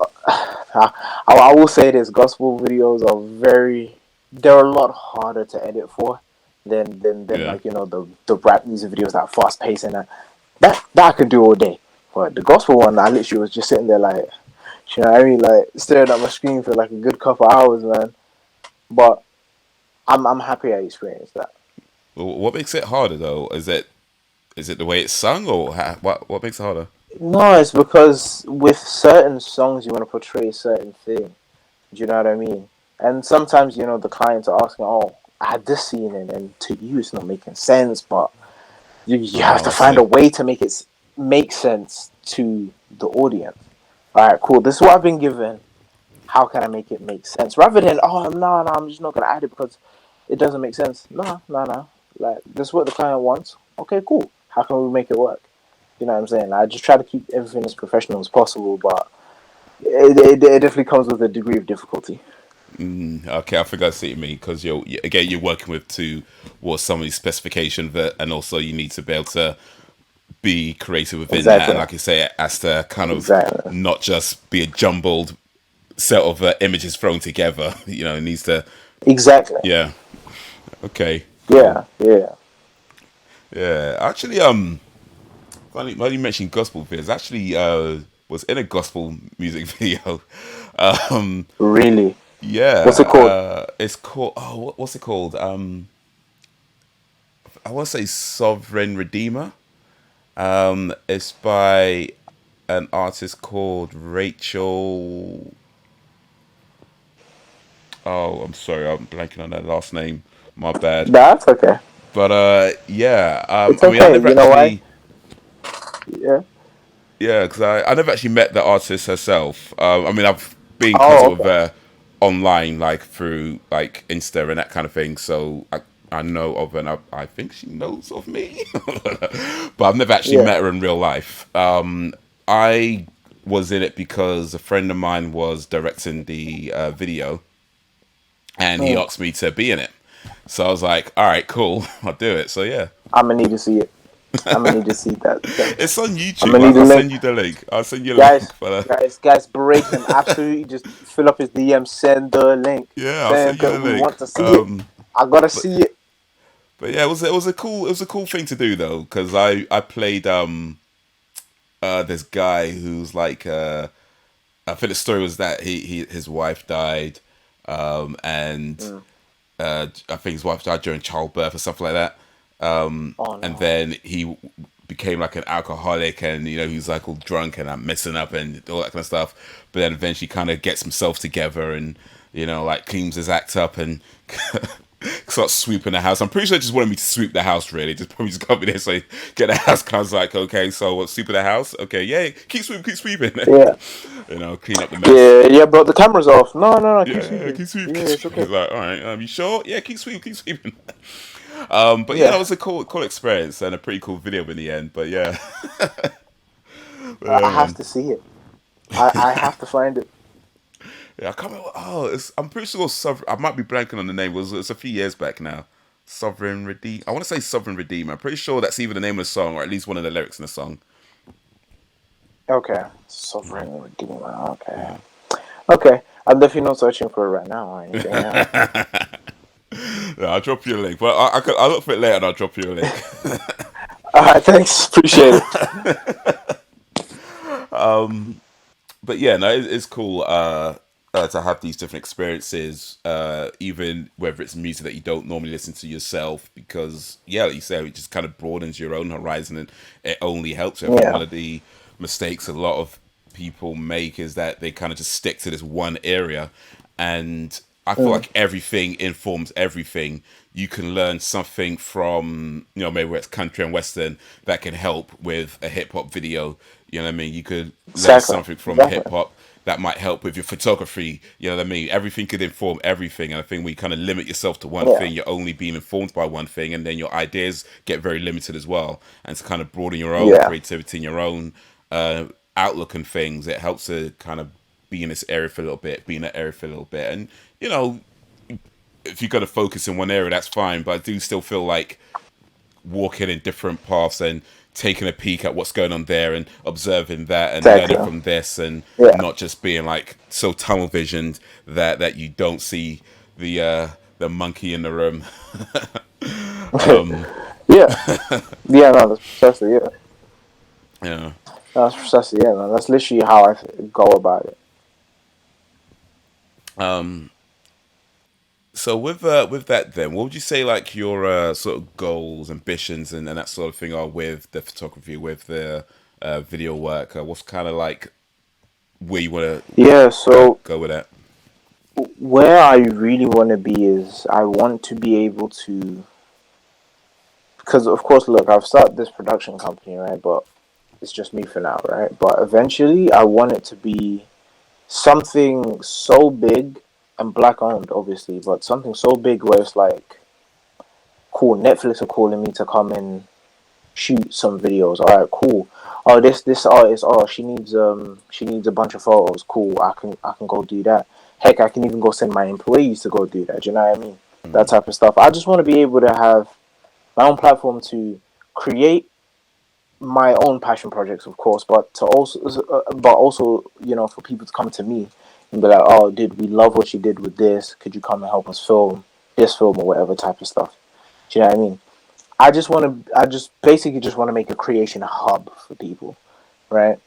I will say this: gospel videos are they're a lot harder to edit for than Yeah. like the rap music videos that are fast paced and that I could do all day. But the gospel one, I literally was just sitting there like, you know what I mean, like staring at my screen for like a good couple hours, man. But I'm happy I experienced that. Well, what makes it harder though? Is it the way it's sung, or what makes it harder? No, it's because with certain songs you want to portray a certain thing. Do you know what I mean? And sometimes, the clients are asking, "Oh, I had this scene, and to you it's not making sense," but you have Oh, to I find see. a way to make it make sense to the audience. All right, cool. This is what I've been given. How can I make it make sense? Rather than, oh, no, I'm just not gonna add it because it doesn't make sense. No, no, no. Like, this is what the client wants. Okay, cool. How can we make it work? You know what I'm saying? I just try to keep everything as professional as possible, but it definitely comes with a degree of difficulty. Okay, I think I see what you mean because you're working with to what some of these specifications that, and also you need to be able to be creative within that, and Exactly. like you say, it has to kind of Exactly. not just be a jumbled set of images thrown together. It needs to. Exactly. Yeah. Okay. Cool. Yeah. Yeah. Yeah. Actually, funny you mentioned gospel videos. Actually, was in a gospel music video. Um, Really. What's it yeah. called? It's called. Oh, what's it called? I want to say Sovereign Redeemer. It's by an artist called Rachel. Oh, I'm sorry, I'm blanking on that last name. My bad. That's okay. But yeah. It's I mean, I okay. never You know why? actually. Yeah. Yeah, because I never actually met the artist herself. I mean, I've been in Oh, contact with okay. her online, like through like Insta and that kind of thing. So I know of her, and I think she knows of me, but I've never actually Yeah. met her in real life. I was in it because a friend of mine was directing the video, and he Mm. asked me to be in it. So I was like, "All right, cool, I'll do it." So yeah, I'm gonna need to see it. I'm gonna need to see that thing. it's on I'm YouTube. gonna need the I'll link, send you the link. I'll send you a guys. link, but Guys, break him. Absolutely, just fill up his DM. Send the link. yeah, I'll Send. send you the We link. want to see it. I gotta But see it. but yeah, it was a cool thing to do though because I played this guy who's like I think the story was that his wife died, and Mm. I think his wife died during childbirth or something like that. Oh And no. then he became like an alcoholic, and he's like all drunk and messing up and all that kind of stuff. But then eventually, kind of gets himself together and like cleans his act up and starts sweeping the house. I'm pretty sure he just wanted me to sweep the house. Really, just probably just got me there so get the house. Kind of like, okay, so what? Sweeping the house? Okay, yeah, keep sweeping. Yeah. Clean up the mess. Yeah. Yeah. But the camera's off. No. No. No. Keep Yeah, sweeping. keep sweeping, Yeah. keep It's sweeping. okay. It's like, all right, you sure? Yeah, keep sweeping. But yeah, that Yeah. was a cool experience and a pretty cool video in the end. But yeah, I have man. to see it. I have to find it. Yeah, I can't remember. I'm pretty sure I might be blanking on the name. It's a few years back now. Sovereign Redeem. I want to say Sovereign Redeemer. I'm pretty sure that's either the name of the song or at least one of the lyrics in the song. Okay. Sovereign Redeemer. Okay. Yeah. Okay. I'm definitely not searching for it right now or anything. Yeah. Yeah, I'll drop you a link. But I'll look for it later and I'll drop you a link. All right. Thanks. Appreciate it. But yeah, no, it's cool to have these different experiences, even whether it's music that you don't normally listen to yourself, because yeah, like you say, it just kind of broadens your own horizon and it only helps. I think one Yeah. of the mistakes a lot of people make is that they kind of just stick to this one area, and I feel Mm. like everything informs everything. You can learn something from, maybe where it's country and western that can help with a hip hop video. You know what I mean? You could learn Exactly. something from Exactly. hip hop that might help with your photography. You know what I mean? Everything could inform everything. And I think when you kind of limit yourself to one Yeah. thing, you're only being informed by one thing. And then your ideas get very limited as well. And to kind of broaden your own Yeah. creativity and your own uh, outlook and things, it helps to kind of be in this area for a little bit, be in that area for a little bit. And, if you've got to focus in one area, that's fine. But I do still feel like walking in different paths and taking a peek at what's going on there and observing that and learning Exactly. from this and Yeah. not just being like so tunnel visioned that you don't see the monkey in the room. Yeah. Yeah. No. That's precisely it. Yeah. That's precisely it, man. That's literally how I go about it. So with that then, what would you say like your sort of goals, ambitions and that sort of thing are with the photography, with the video work? What's kind of like where you want to Yeah, so go with that? where I really want to be is I want to be able to, because of course, look, I've started this production company, right? But it's just me for now, right? But eventually, I want it to be something so big and black owned, obviously, but something so big where it's like, cool, Netflix are calling me to come and shoot some videos. All right, cool. Oh, this artist, oh, she needs a bunch of photos. Cool, I can go do that. Heck, I can even go send my employees to go do that. Do you know what I mean? That Mm. type of stuff. I just want to be able to have my own platform to create my own passion projects, of course, but also, for people to come to me and be like, "Oh, dude, we love what you did with this. Could you come and help us film this film or whatever type of stuff?" Do you know what I mean? I just basically just want to make a creation hub for people, right?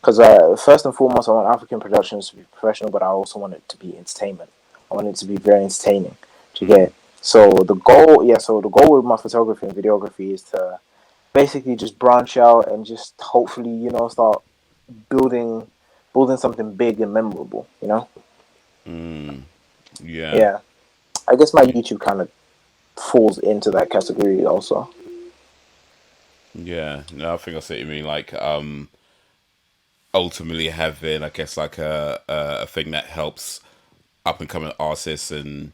Because first and foremost, I want African productions to be professional, but I also want it to be entertainment. I want it to be very entertaining. To Mm. get so the goal with my photography and videography is to basically just branch out and just hopefully start building building something big and memorable. Mm. Yeah. Yeah, I guess my YouTube kind of falls into that category also. Yeah. No, I think I see what you mean. Like, ultimately having, I guess, like a thing that helps up and coming artists and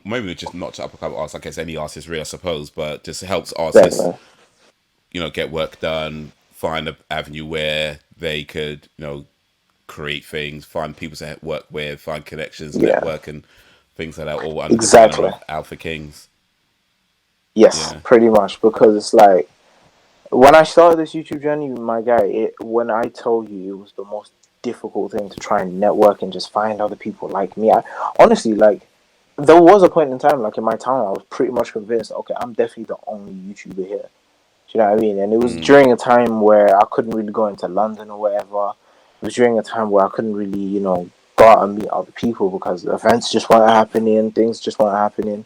maybe just not to up and coming artists. I guess any artist, really, I suppose, but just helps artists, Exactly. get work done, find an avenue where they could, create things, find people to work with, find connections, Yeah, network, and things like that, all under the banner exactly. of Alpha Kings. Yes, Yeah. pretty much, because it's like when I started this YouTube journey, my guy, when I told you it was the most difficult thing to try and network and just find other people like me. I honestly, like, there was a point in time, like in my town, I was pretty much convinced, okay, I'm definitely the only YouTuber here. Do you know what I mean? And it was Mm. during a time where I couldn't really go into London or whatever. It was during a time where I couldn't really, go out and meet other people because events just weren't happening, things just weren't happening.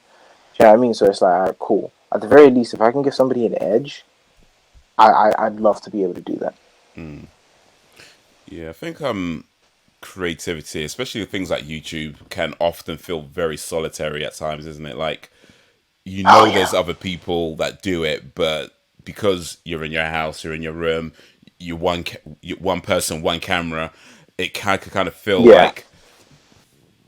Do you know what I mean? So it's like, all right, cool. At the very least, if I can give somebody an edge, I'd love to be able to do that. Mm. Yeah, I think creativity, especially with things like YouTube, can often feel very solitary at times, isn't it? Like, Oh there's yeah, other people that do it, but because you're in your house, you're in your room, you're one person, one camera, it can kind of feel yeah, like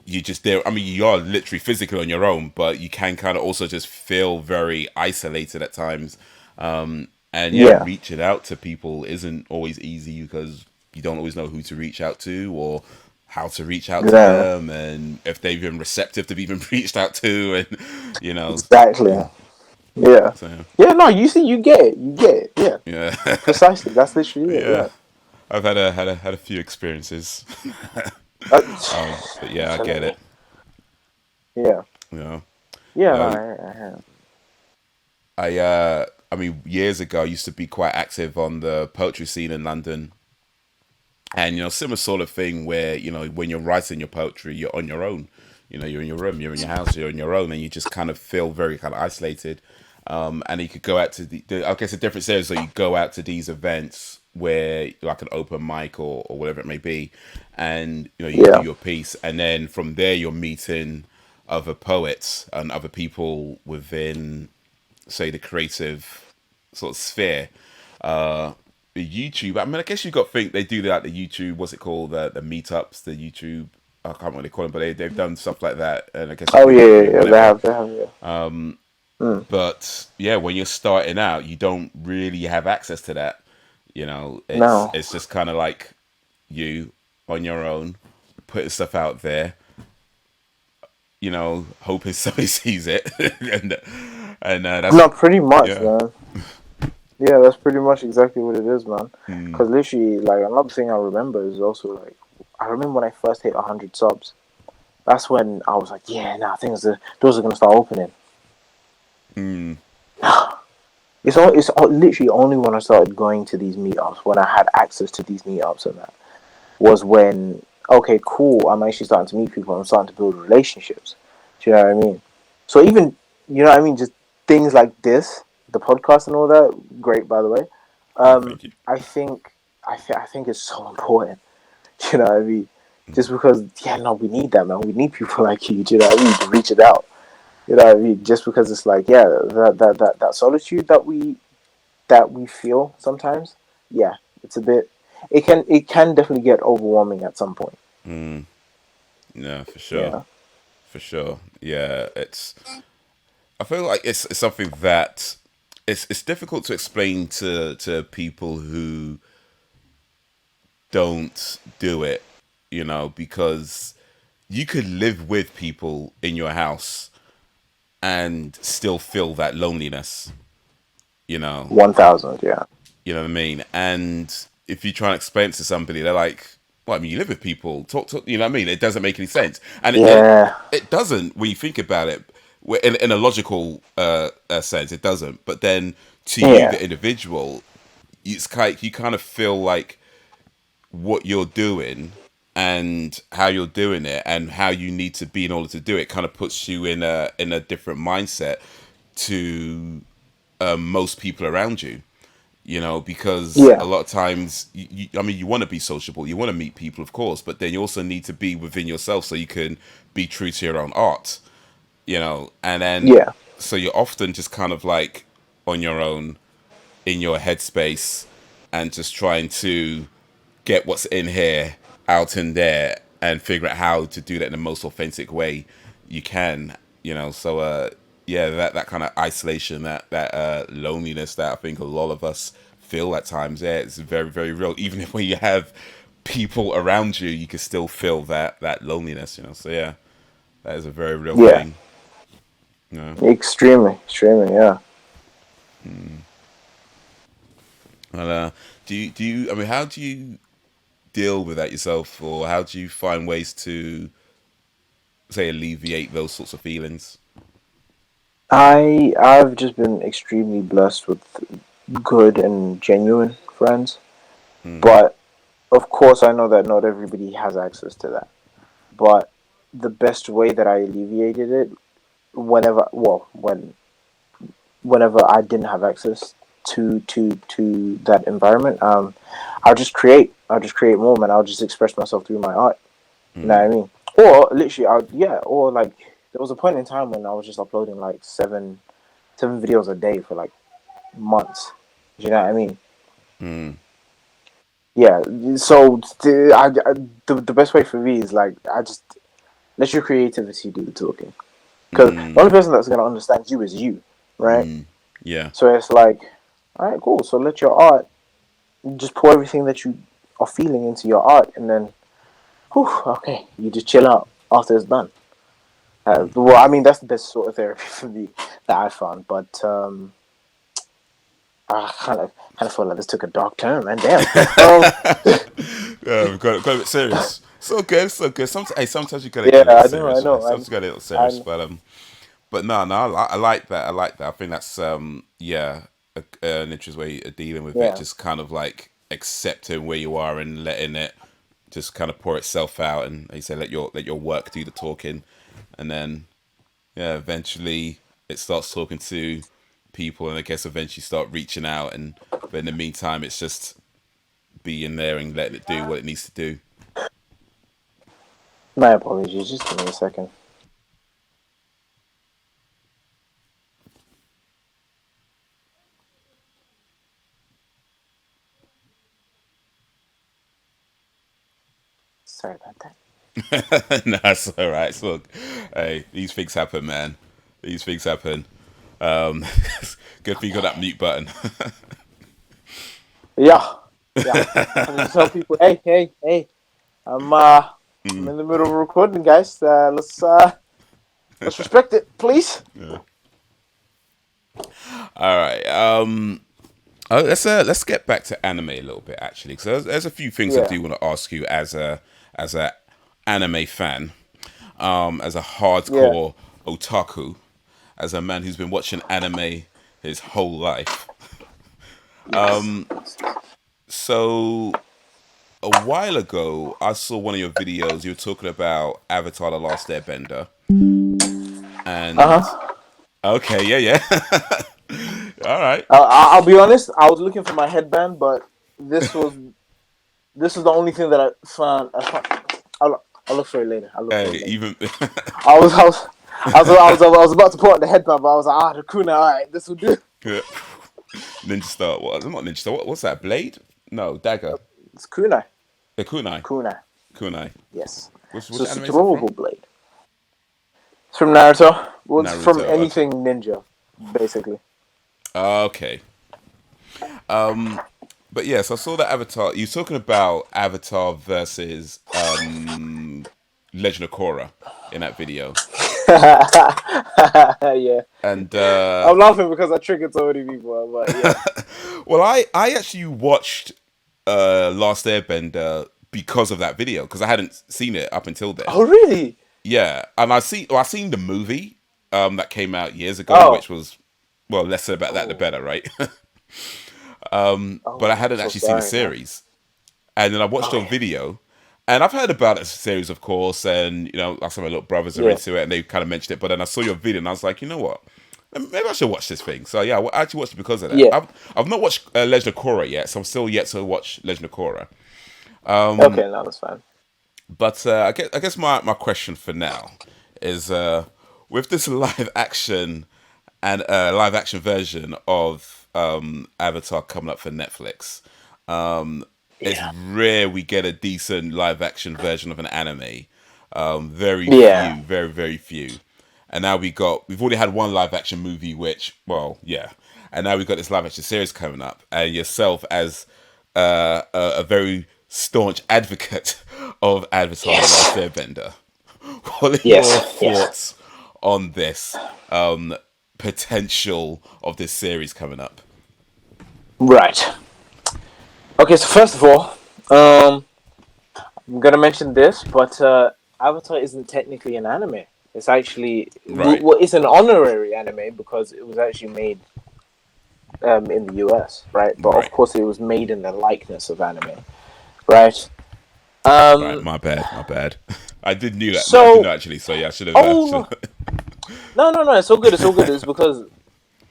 you just there. I mean, you are literally physically on your own, but you can kind of also just feel very isolated at times. And yeah, yeah, reaching out to people isn't always easy because you don't always know who to reach out to or how to reach out to exactly, them and if they've been receptive to be even reached out to and you know exactly. Yeah, so yeah. No, you see, you get it. Yeah, yeah. precisely. That's literally it. Yeah, Yeah. I've had a few experiences. Uh, But you're yeah, I telling get me. it. Yeah, You know, yeah. No, uh, I have. I mean, years ago, I used to be quite active on the poetry scene in London, and similar sort of thing where when you're writing your poetry, you're on your own. You're in your room, you're in your house, you're on your own, and you just kind of feel very kind of isolated. And you could go out to I guess the difference there is that you go out to these events where like an open mic or whatever it may be, and you do Yeah, your piece, and then from there you're meeting other poets and other people within, say, the creative sort of sphere. Uh, YouTube. I mean, I guess you got to think they do like the YouTube. What's it called? The meetups. The YouTube. I can't remember what they call them, but they've done stuff like that, and I guess you oh do yeah, yeah, do yeah. whatever. They have, yeah. Mm. But yeah, when you're starting out, you don't really have access to that. It's No, it's just kind of like you on your own, putting stuff out there. Hoping somebody sees it, and that's no, pretty much, yeah. man. Yeah, that's pretty much exactly what it is, man. Mm, Because literally, like, another thing I remember is also like, I remember when I first hit 100 subs. That's when I was like, yeah, nah, doors are gonna start opening. mm, Literally only when I started going to these meetups, when I had access to these meetups and that, was when, okay, cool, I'm actually starting to meet people. I'm starting to build relationships. Do you know what I mean? So even, you know what I mean, just things like this, the podcast and all that, great, by the way. Oh, thank you. I think I think it's so important. You know what I mean? Just because, yeah, no, we need that, man. We need people like you know what I mean, to reach it out. You know what I mean? Just because it's like, yeah, that solitude that we feel sometimes, yeah, it's a bit. It can definitely get overwhelming at some point. Mm, yeah, for You sure, know? for sure. Yeah, it's. I feel like it's something that it's difficult to explain to people who don't do it, you know, because you could live with people in your house and still feel that loneliness, you know. 1,000, yeah, You know what I mean? And if you try and explain it to somebody, they're like, "Well, I mean, you live with people. Talk. You know what I mean? It doesn't make any sense." And yeah, it doesn't when you think about it. In a logical sense, it doesn't. But then to you, yeah, the individual, it's kind you kind of feel like what you're doing and how you're doing it and how you need to be in order to do it kind of puts you in a different mindset to most people around you, you know, because a yeah, lot of times I mean, you want to be sociable, you want to meet people, of course, but then you also need to be within yourself so you can be true to your own art, you know. And then yeah, so you're often just kind of like on your own in your headspace and just trying to get what's in here out in there and figure out how to do that in the most authentic way you can, you know. So yeah, that kind of isolation, that loneliness that I think a lot of us feel at times, yeah, it's very, very real. Even if when you have people around you, you can still feel that loneliness, you know. So yeah, that is a very real yeah. thing, you know. Extremely, extremely, yeah. And do you I mean, how do you deal with that yourself, or how do you find ways to say alleviate those sorts of feelings? I've just been extremely blessed with good and genuine friends, Hmm. but of course I know that not everybody has access to that. But the best way that I alleviated it, whenever I didn't have access to that environment, I'll just create more, man. I'll just express myself through my art. You know what I Hmm. mean? Or literally, or like there was a point in time when I was just uploading like seven videos a day for like months. You know what I mean? Hmm. Yeah. So the best way for me is like I just let your creativity do the talking. Because the Hmm. only person that's gonna understand you is you, right? Hmm. Yeah. So it's like, all right, cool. So let your art just pour everything that you are feeling into your art, and then, whew, okay, you just chill out after it's done. Well, I mean, that's the best sort of therapy for me that I found. But I kind of feel like this took a dark turn, man. Damn. Um, Yeah, we've got a bit serious. So good, so good. Sometimes, hey, sometimes you gotta yeah, get a little I serious, right? know, Sometimes you gotta get a little serious, and but no, no, I like that. I like that. I think that's yeah, an interesting way of dealing with it. yeah, Just kind of like accepting where you are and letting it just kind of pour itself out, and like you say, let your work do the talking, and then yeah, eventually it starts talking to people, and I guess eventually start reaching out, and but in the meantime, it's just being there and letting it do what it needs to do. my apologies. Just give me a second. Sorry about that. No, that's all right. So, look, hey, these things happen, man. These things happen. Um, good thing you got that mute button. Yeah, yeah. I just tell people, hey, I'm I'm in the middle of recording, guys. Let's respect it, please. Yeah. All right. Let's get back to anime a little bit, actually, because there's a few things I Yeah, do want to ask you as a anime fan, as a yeah. hardcore otaku, as a man who's been watching anime his whole life. Yes. So a while ago, I saw one of your videos. You were talking about Avatar: The Last Airbender, Uh and huh. okay, yeah, yeah. All right. I'll be honest. I was looking for my headband, but this was this is the only thing that I found. I'll look for it later. I'll look for Hey, it later. even I was I was I was about to put on the headband, but I was like, the kuna. All right, this will do. Ninja Star. What? Not Ninja Star. What's that? Blade? No, dagger. It's kunai. A kunai. Kunai. Kunai. Yes. Which So it's a anime is that from? throwable blade. It's from Naruto. Well, it's from Naruto. Okay. anything ninja, basically. Okay. But yes, I saw that Avatar. You're talking about Avatar versus Legend of Korra in that video, Yeah. and I'm laughing because I triggered so many people, but yeah. well, I actually watched Last Airbender because of that video because I hadn't seen it up until then. Oh, really? Yeah, and I seen the movie that came out years ago, Oh. which was well less said about that the better, right? Oh, But I I'm hadn't so actually seen the sorry, man. series, and then I watched it on Okay. video, and I've heard about the series, of course, and you know, some of my little brothers are Yeah. into it, and they kind of mentioned it. But then I saw your video, and I was like, you know what? Maybe I should watch this thing. So yeah, I actually watched it because of that. Yeah. I've not watched Legend of Korra yet, so I'm still yet to watch Legend of Korra. Okay, no, that's fine. But I guess my question for now is with this live action version of Avatar coming up for Netflix. It's Yeah. rare we get a decent live action version of an anime. Very Yeah. few, very few. And now we've already had one live action movie, which, well, yeah. And now we've got this live action series coming up. And yourself, as a very staunch advocate of Avatar: The Last Yes. Airbender, what are your Yes. Yes. thoughts on this potential of this series coming up? Right. Okay, so first of all, I'm gonna mention this, but Avatar isn't technically an anime. It's actually Right, well, it's an honorary anime because it was actually made in the US, right? But of right, course, it was made in the likeness of anime, right? right. Um. My bad. I did knew that. I did know So, actually. So yeah, I should have. oh no, it's so good. It's so good. It's because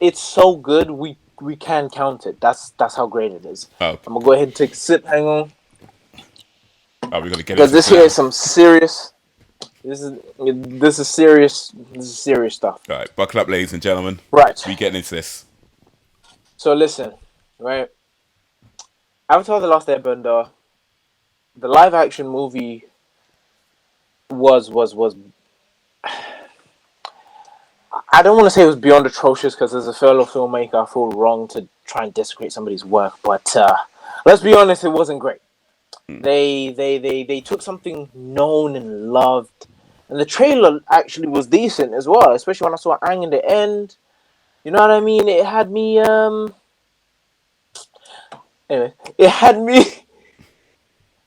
it's so good. We can count it. That's how great it is. Oh, I'm gonna go ahead and take a sip. Hang on, are we gonna get because into this this here now? is some serious. This is serious. This is serious stuff. All right, buckle up, ladies and gentlemen. Right. We getting into this. So listen, right. Avatar: The Last Airbender, the live action movie was. I don't want to say it was beyond atrocious because as a fellow filmmaker, I feel wrong to try and desecrate somebody's work. But let's be honest, it wasn't great. They took something known and loved, and the trailer actually was decent as well. Especially when I saw Aang in the end. You know what I mean? It had me. Anyway, it had me.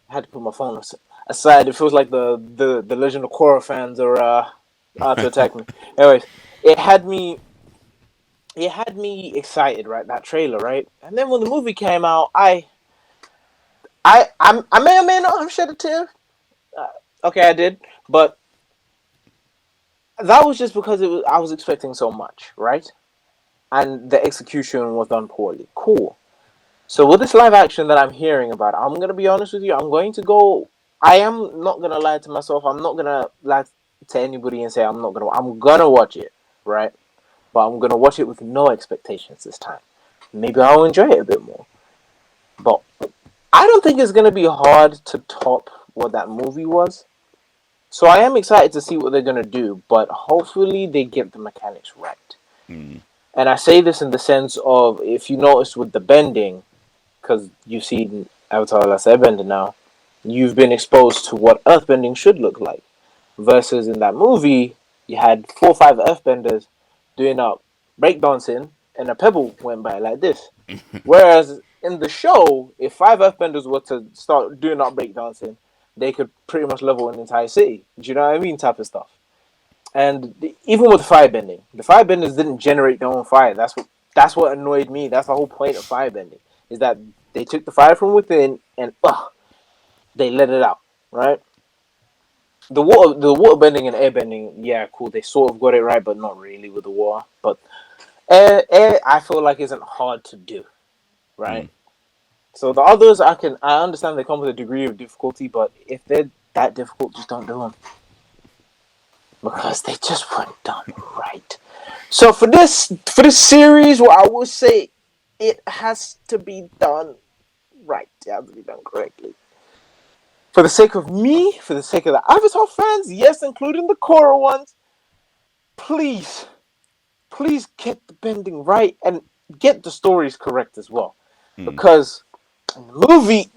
I had to put my phone aside. It feels like the Legend of Korra fans are out to attack me. Anyways, it had me. It had me excited, right? That trailer, right? And then when the movie came out, I may or may not have shed a tear. Okay, I did, but that was just because I was expecting so much, right? And the execution was done poorly. Cool. So with this live action that I'm hearing about, I'm gonna be honest with you. I'm going to go. I am not gonna lie to myself. I'm not gonna lie to anybody and say I'm not gonna. I'm gonna watch it, right? But I'm gonna watch it with no expectations this time. Maybe I'll enjoy it a bit more. But I don't think it's gonna be hard to top what that movie was. So I am excited to see what they're gonna do. But hopefully they get the mechanics right. Mm, And I say this in the sense of if you notice with the bending, because you've seen Avatar: Last Airbender now, you've been exposed to what earthbending should look like. Versus in that movie, you had 4 or 5 earthbenders doing up breakdancing, and a pebble went by like this. Whereas in the show, if 5 earthbenders were to start doing up breakdancing, they could pretty much level an entire city. Do you know what I mean? Type of stuff. And even with firebending, the firebenders didn't generate their own fire. That's what annoyed me. That's the whole point of firebending is that they took the fire from within and they let it out, right? The water bending and air bending, yeah, cool. They sort of got it right, but not really with the water. But Air, I feel like isn't hard to do, right? So the others, I understand they come with a degree of difficulty, but if they're that difficult, just don't do them because they just weren't done right. So for this series, well, I will say it has to be done right. It has to be done correctly. For the sake of me, for the sake of the Avatar fans, yes, including the Korra ones, please, please get the bending right and get the stories correct as well. Because in the movie,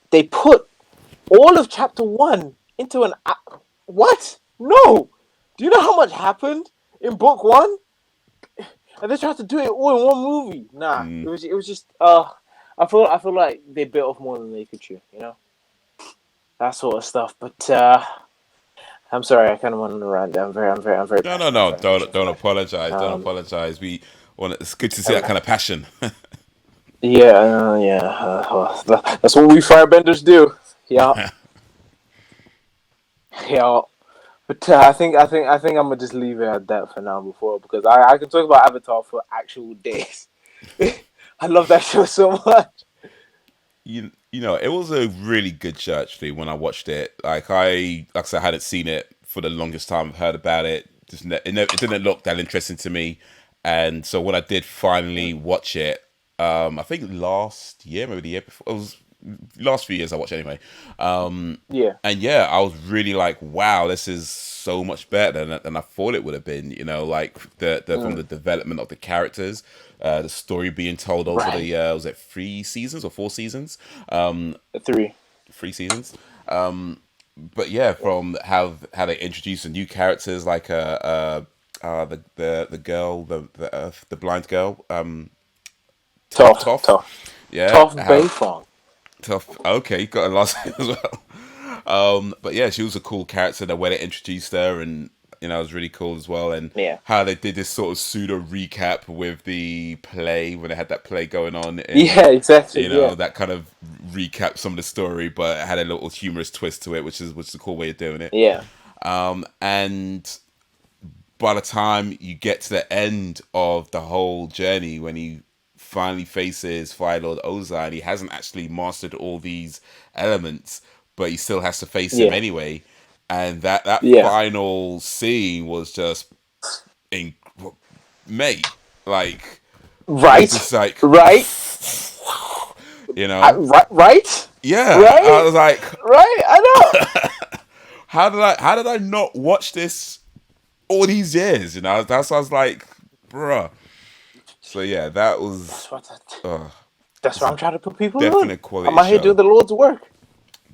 they put all of chapter one into an what? No. Do you know how much happened in book one? And they tried to do it all in one movie. Nah, it was just I feel like they bit off more than they could chew. That sort of stuff. But I'm sorry, I kind of went on a rant. I'm very No, no, passionate no. about animation Don't stuff. apologize. Don't Um, apologize. It's good to see that um, kind of passion. yeah. Well, that's what we firebenders do. Yeah, yeah. But I think I'm gonna just leave it at that for now, because I can talk about Avatar for actual days. I love that show so much. It was a really good show actually when I watched it. Like I said, I hadn't seen it for the longest time. I've heard about it. It didn't look that interesting to me, and so when I did finally watch it, I think last year, maybe the year before, it was last few years I watched it anyway. Yeah. And yeah, I was really like, wow, this is so much better than I thought it would have been. Like the from the development of the characters, the story being told over Right. the was it 3 seasons or 4 seasons? 3. 3 seasons. But yeah, from how they introduce the new characters like the girl, the blind girl, Tough. Yeah, Tough Bayfong. Tough. Okay, got a last name as well. But yeah, she was a cool character. The way they introduced her, and it was really cool as well. And Yeah. how they did this sort of pseudo recap with the play when they had that play going on, and Yeah, exactly. Yeah. that kind of recap some of the story, but it had a little humorous twist to it, which is a cool way of doing it. Yeah. And by the time you get to the end of the whole journey, when he finally faces Fire Lord Ozai, he hasn't actually mastered all these elements, but he still has to face him Yeah. anyway. And that Yeah. final scene was just in mate, like it was Right. just like Right. Right. Right. yeah. I Right. was like, Right. I know. how did I not watch this all these years? That's why I was like, bruh. So yeah, that was That's what. uh, That's what I'm trying to put people definitely on. a quality I'm out here show. doing the Lord's work.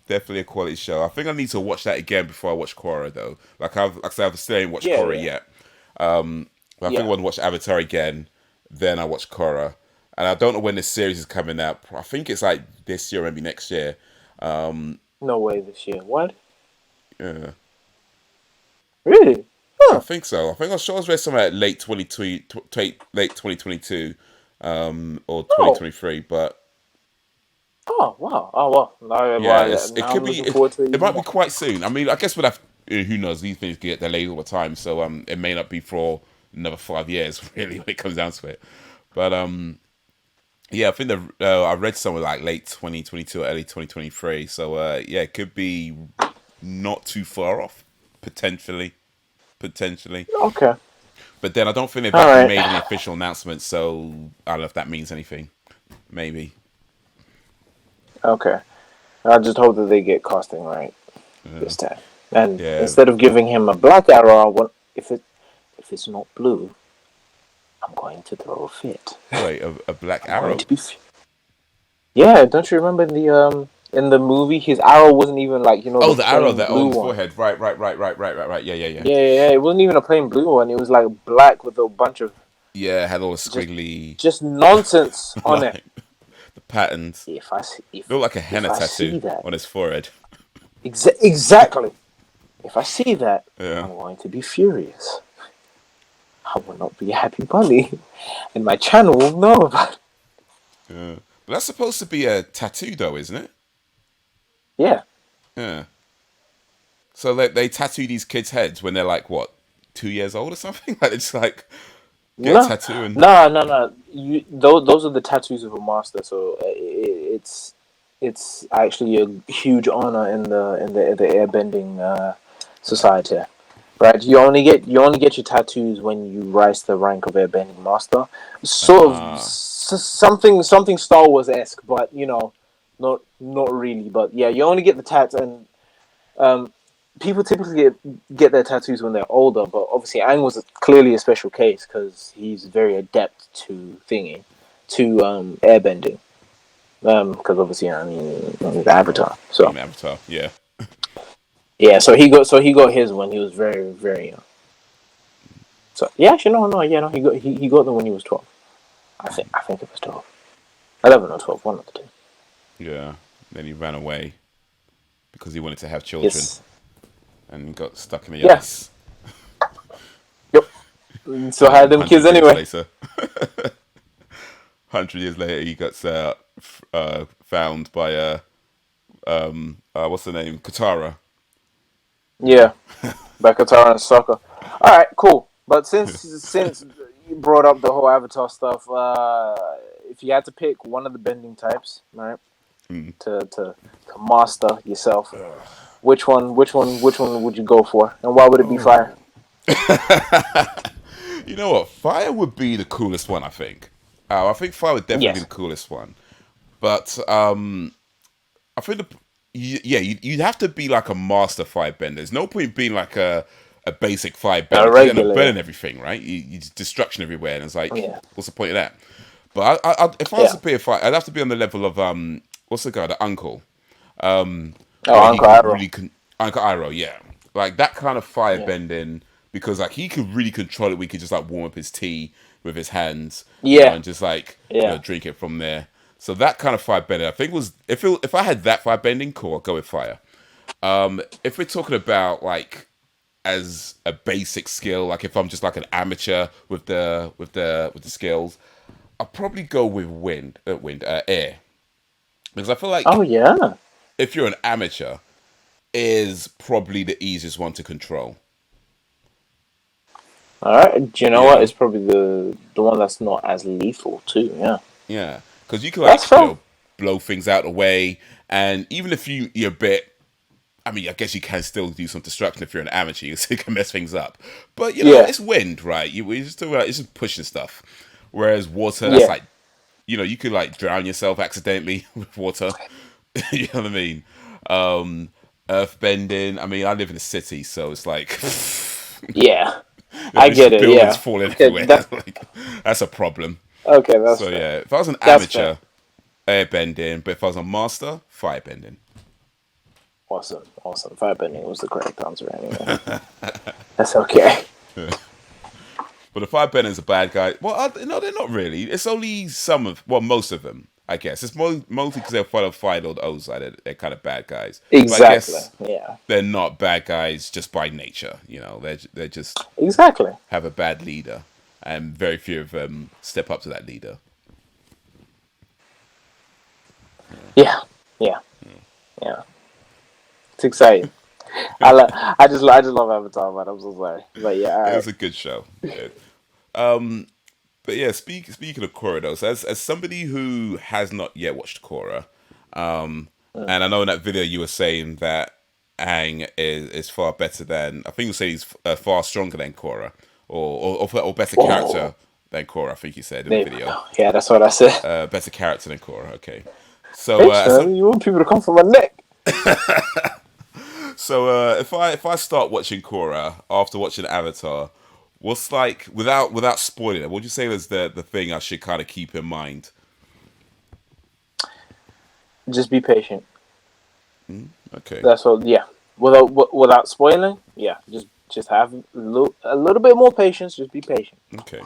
Definitely a quality show. I think I need to watch that again before I watch Korra though. Like I said, I've still ain't watched Yeah. Korra Yeah. yet. But I think I Yeah. want to watch Avatar again, then I watch Korra. And I don't know when this series is coming out. I think it's like this year, maybe next year. No way this year. What? Yeah, Really? I Huh. think so. I think I sure I was read somewhere at late 2022, or Oh. 2023. But Oh. Wow. Oh well. yeah, it Now could I'm be. looking forward to it It even might be more. quite soon. I mean, I guess we'll have. Who knows? These things get delayed all the time, so it may not be for another 5 years, really, when it comes down to it. But yeah, I think I read somewhere like late 2022 or early 2023. So yeah, it could be not too far off, potentially. Okay. But then I don't think they've All actually right. made any official announcements, so I don't know if that means anything. Maybe. Okay. I just hope that they get costing right this time. And Yeah, instead of giving him a black arrow, I want if it's not blue, I'm going to throw a fit. wait, a Black I'm going Arrow. to be. Yeah, don't you remember in the movie his arrow wasn't even like Oh, the the arrow plain that blue on the one. forehead. Right. Yeah, yeah, yeah. Yeah. It wasn't even a plain blue one. It was like black with a bunch of Yeah, it had all the just squiggly, just nonsense on it. like the patterns. If I see It looked like a if henna I tattoo see that on his forehead. exactly, if I see that, Yeah. I'm going to be furious. I will not be a happy bunny, and my channel will know about it. Yeah. But that's supposed to be a tattoo, though, isn't it? Yeah. Yeah. So they tattoo these kids' heads when they're like what, 2 years old or something? Like it's like Get a No, tattoo and no. Those are the tattoos of a master. So it's actually a huge honor in the airbending society, right? You only get your tattoos when you rise to the rank of airbending master. Sort of something Star Wars esque, but not really. But yeah, you only get the tats, and um, people typically get their tattoos when they're older, but obviously Aang was clearly a special case because he's very adept to airbending. Because obviously, I mean, he's Avatar. being So Avatar. Yeah. yeah, so he got his when he was very very young. So yeah, actually no, yeah, no, he got them when he was 12. I think it was 12, 11 or 12, one of the two. Yeah. Then he ran away because he wanted to have children Yes. and got stuck in the Yeah. ice. Yep. So I And had then them kids 100 years anyway. later, 100 years later, he got found by what's the name, Katara. Yeah. Yeah. By Katara and Sokka. All right, cool. But since you brought up the whole Avatar stuff, if you had to pick one of the bending types, right, Mm. to master yourself, which one would you go for, and why would it be fire? Oh. You know what? Fire would be the coolest one, I think. I think fire would definitely be Yes. the coolest one. But I think you'd have to be like a master firebender. There's no point being like a basic firebender A because you end up regular, burning everything, right? You just destruction everywhere, and it's like, yeah. what's the point of that? But if I was Yeah. to be a fire, I'd have to be on the level of what's the guy, the uncle, Oh, where he Uncle could Iroh. really Uncle Iroh, yeah, like that kind of Yeah. firebending because like he could really control it. We could just like warm up his tea with his hands, Yeah. and just like Yeah. drink it from there. So that kind of firebending, I think was if I had that firebending, cool, I'll go with fire. If we're talking about like as a basic skill, like if I'm just like an amateur with the skills, I'll probably go with air, because I feel Oh like yeah. if you're an amateur, is probably the easiest one to control. All right. Do you know You what? It's know, probably the one that's not as lethal too. Yeah. yeah, because you can That's like fair. blow things out of the way, and even if you're a bit. I mean, I guess you can still do some destruction if you're an amateur. You can mess things up, but Yeah. it's wind, right? You just do it's just pushing stuff. Whereas water, that's Yeah. like you could like drown yourself accidentally with water. You know what I mean? Earth bending. I mean, I live in a city, so it's like Yeah. I there's get just it. buildings Yeah. falling Okay. everywhere. Like that's a problem. Okay. That's So fair. yeah, if I was an That's fair. amateur, air bending, but if I was a master, fire bending. Awesome. Awesome. Firebending was the correct answer anyway. That's okay. But the firebenders are bad guys. Well, no, they're not really. It's only most of them, I guess. It's mostly because they're fired or the Ozai. They're kind of bad guys. But I Exactly. guess Yeah. they're not bad guys just by nature. They're just Exactly. have a bad leader, and very few of them step up to that leader. Yeah. Yeah. Yeah. It's exciting. I just love Avatar, man. I'm so sorry. But yeah, all It right. was a good show. Yeah. But yeah, speaking of Korra though, so as somebody who has not yet watched Korra, and I know in that video you were saying that Aang is far better than I think you say he's far stronger than Korra, or better Whoa. character than Korra. I think you said in the There we video, go. Yeah, that's what I said. better character than Korra. Okay, so Bitch, man, you want people to come from my neck. if I start watching Korra after watching Avatar, what's like without spoiling it? What would you say is the thing I should kind of keep in mind? Just be patient. Okay, That's what. Yeah. Without spoiling. Yeah. Just have a little bit more patience. Just be patient. okay.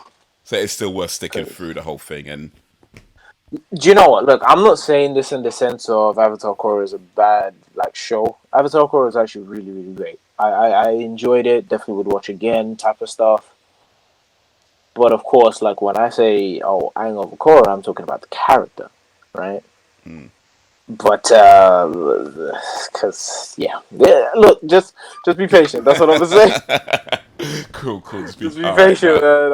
So it's still worth sticking 'Cause through the whole thing, and do you know what? Look, I'm not saying this in the sense of Avatar Korra is a bad like show. Avatar Korra is actually really, really great. I enjoyed it. Definitely would watch again, type of stuff. But of course, like when I say, "Oh, Aang over Korra," I'm talking about the character, right? But because yeah, look, just be patient. That's what I'm gonna say. Cool. Just be Just be all right. patient, Well,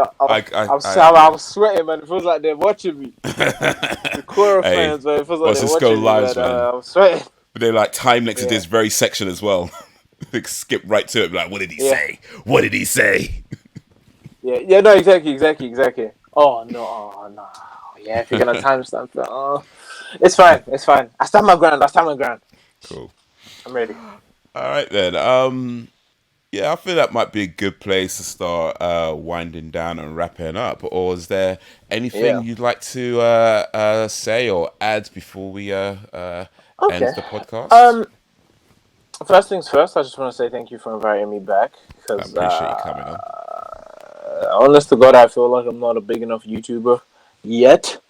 man. I'm sweating, man. It feels like they're watching me. The Cora hey, fans, man. It feels like what's they're this go watching me, lives, man. man? I'm sweating. But they're like time next to Yeah, this very section as well. They skip right to it. Like, what did he yeah, say? What did he say? yeah. No, exactly. Oh no, oh no. Yeah, if you're gonna timestamp that, it's fine. I stand my ground. Cool. I'm ready. All right then. Yeah, I feel that might be a good place to start winding down and wrapping up. Or is there anything Yeah. you'd like to say or add before we end Okay. the podcast? Um. First things first. I just want to say thank you for inviting me back I because, appreciate you coming on. honest to God, I feel like I'm not a big enough YouTuber yet.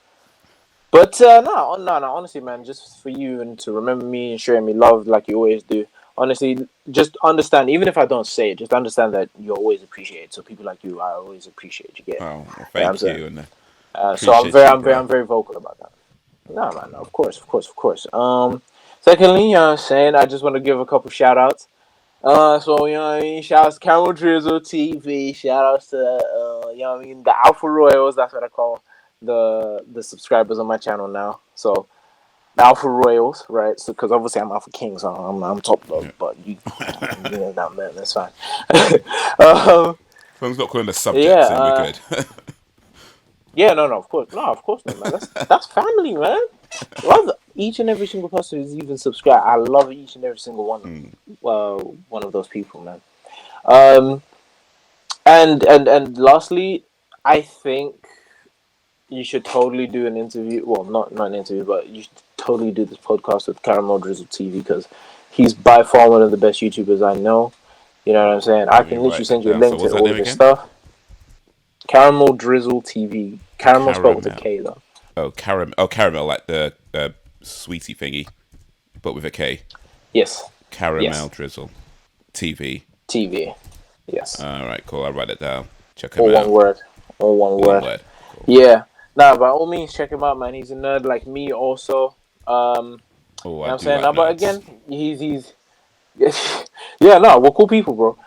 But no. Honestly, man, just for you and to remember me and showing me love like you always do. Honestly, just understand. Even if I don't say it, just understand that you're always appreciated. So people like you, I always appreciate. You get? Oh, well, You know what I'm thank saying? you, and So I'm appreciate you, bro. I'm very vocal about that. No, man, no, of course. Secondly, you know what I'm saying, I just want to give a couple shout outs. So, you know what I mean? Shout outs to Camel Drizzle TV. Shout outs to, you know what I mean? The Alpha Royals. That's what I call the subscribers on my channel now. So, the Alpha Royals, right? So, because obviously I'm Alpha King, so I'm top dog, Yeah. but you know that, man. That's fine. um, As long as not calling the subjects, yeah. then we're good. Yeah, no, of course not, man. That's family, man. Love each and every single person who's even subscribed. I love each and every single one of those people, man. Um, and lastly, I think you should totally do an interview. Well, not an interview, but you should totally do this podcast with Caramel Drizzle TV because he's by far one of the best YouTubers I know. You know what I'm saying? I Let me can literally write that send you a down. So link to what's that all name of his again? stuff. Caramel Drizzle TV. Caramel spelled with a Caramel. K though. Oh, caramel. Oh, caramel, like the sweetie thingy, but with a K. Yes. Caramel Yes. drizzle. TV. TV. Yes. All right, cool. I'll write it down. Check him All one out. word. All one One word. word. Cool. Yeah. Nah, by all means, check him out, man. He's a nerd like me, also. You Oh, know what I I'm do saying? like Nah, but nerds. again, he's yeah, no, we're cool people, bro.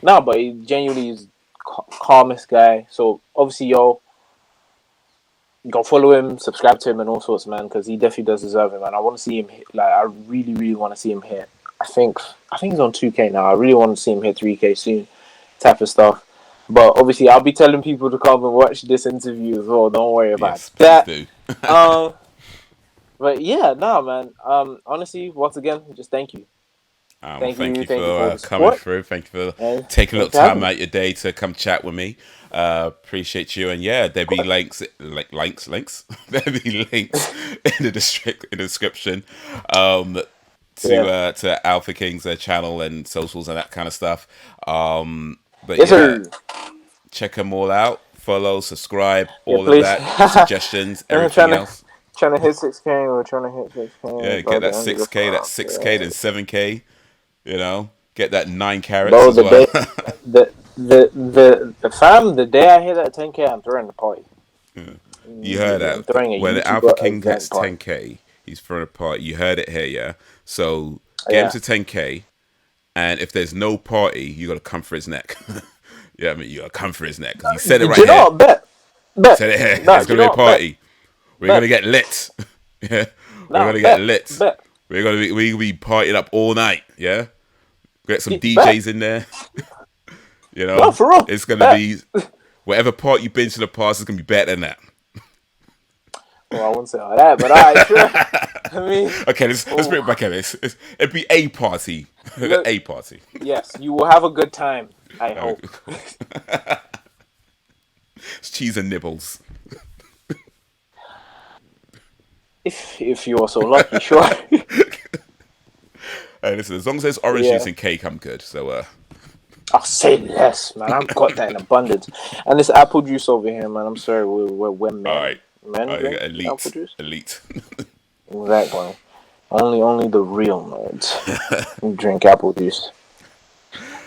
No, but he genuinely is calmest guy. So obviously, yo, go follow him, subscribe to him, and all sorts, man, because he definitely does deserve it, man. I want to see him hit, like, I really want to see him hit. I think he's on 2K now. I really want to see him hit 3K soon, type of stuff. But obviously, I'll be telling people to come and watch this interview as well. Don't worry about Yes, please that. do. Um, but yeah, no, man. Honestly, once again, just thank you, Well, thank you thank you for all for the coming support, through. Thank you for and taking a thank you little for having time me. out your day to come chat with me. Appreciate you. And yeah, there'll Of be course. links. There'll be links in the description. Um, Yeah. to Alpha King's channel and socials and that kind of stuff. But Yes, yeah, sir. check them all out. Follow, subscribe, Yeah, all of please. that. Suggestions, We're everything else. trying to hit 6K. We're trying to hit 6K Yeah, get by that the end of the 6K, that month. 6K, Yeah. then 7K. You know, get that 9 carats Bro, as well. the day I hit that 10K, I'm throwing the party. You heard I'm that. throwing a When Alpha YouTuber King event gets party. 10K, he's throwing a party. You heard it here, yeah? So get him Yeah. to 10K, and if there's no party, you got to come for his neck. Yeah, I mean, you got to come for his neck. Because he said it Do right you know here. what? Bet. He Bet. said it here. Nah, There's do you going to know be a what? Bet. party. We're going Bet. to get lit. Yeah? We're Nah, going to get bet. lit. Bet. We're gonna be partying up all night, yeah? Get some Bet. DJs in there, you No, know? for real. It's going to Bet. be, whatever part you've been to the past is going to be better than that. Well, I wouldn't say all that, but alright, sure. I mean, Okay, let's bring it back at this. It'd be a party. look, A party. yes, you will have a good time. I hope. Cool. It's cheese and nibbles. If you are so lucky, sure. Hey, listen, as long as there's orange Yeah. juice and cake, I'm good. So, I'll say less, man. I've got that in abundance. And this apple juice over here, man. I'm sorry, we're all men. right. Men You drink got apple juice. elite. Exactly. Only the real nerds drink apple juice.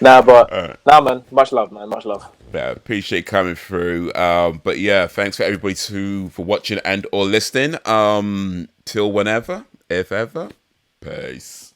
Nah, but All right. nah, man. Much love, man. Much love. Yeah, appreciate coming through. But yeah, thanks for everybody for watching and or listening. Till whenever, if ever. Peace.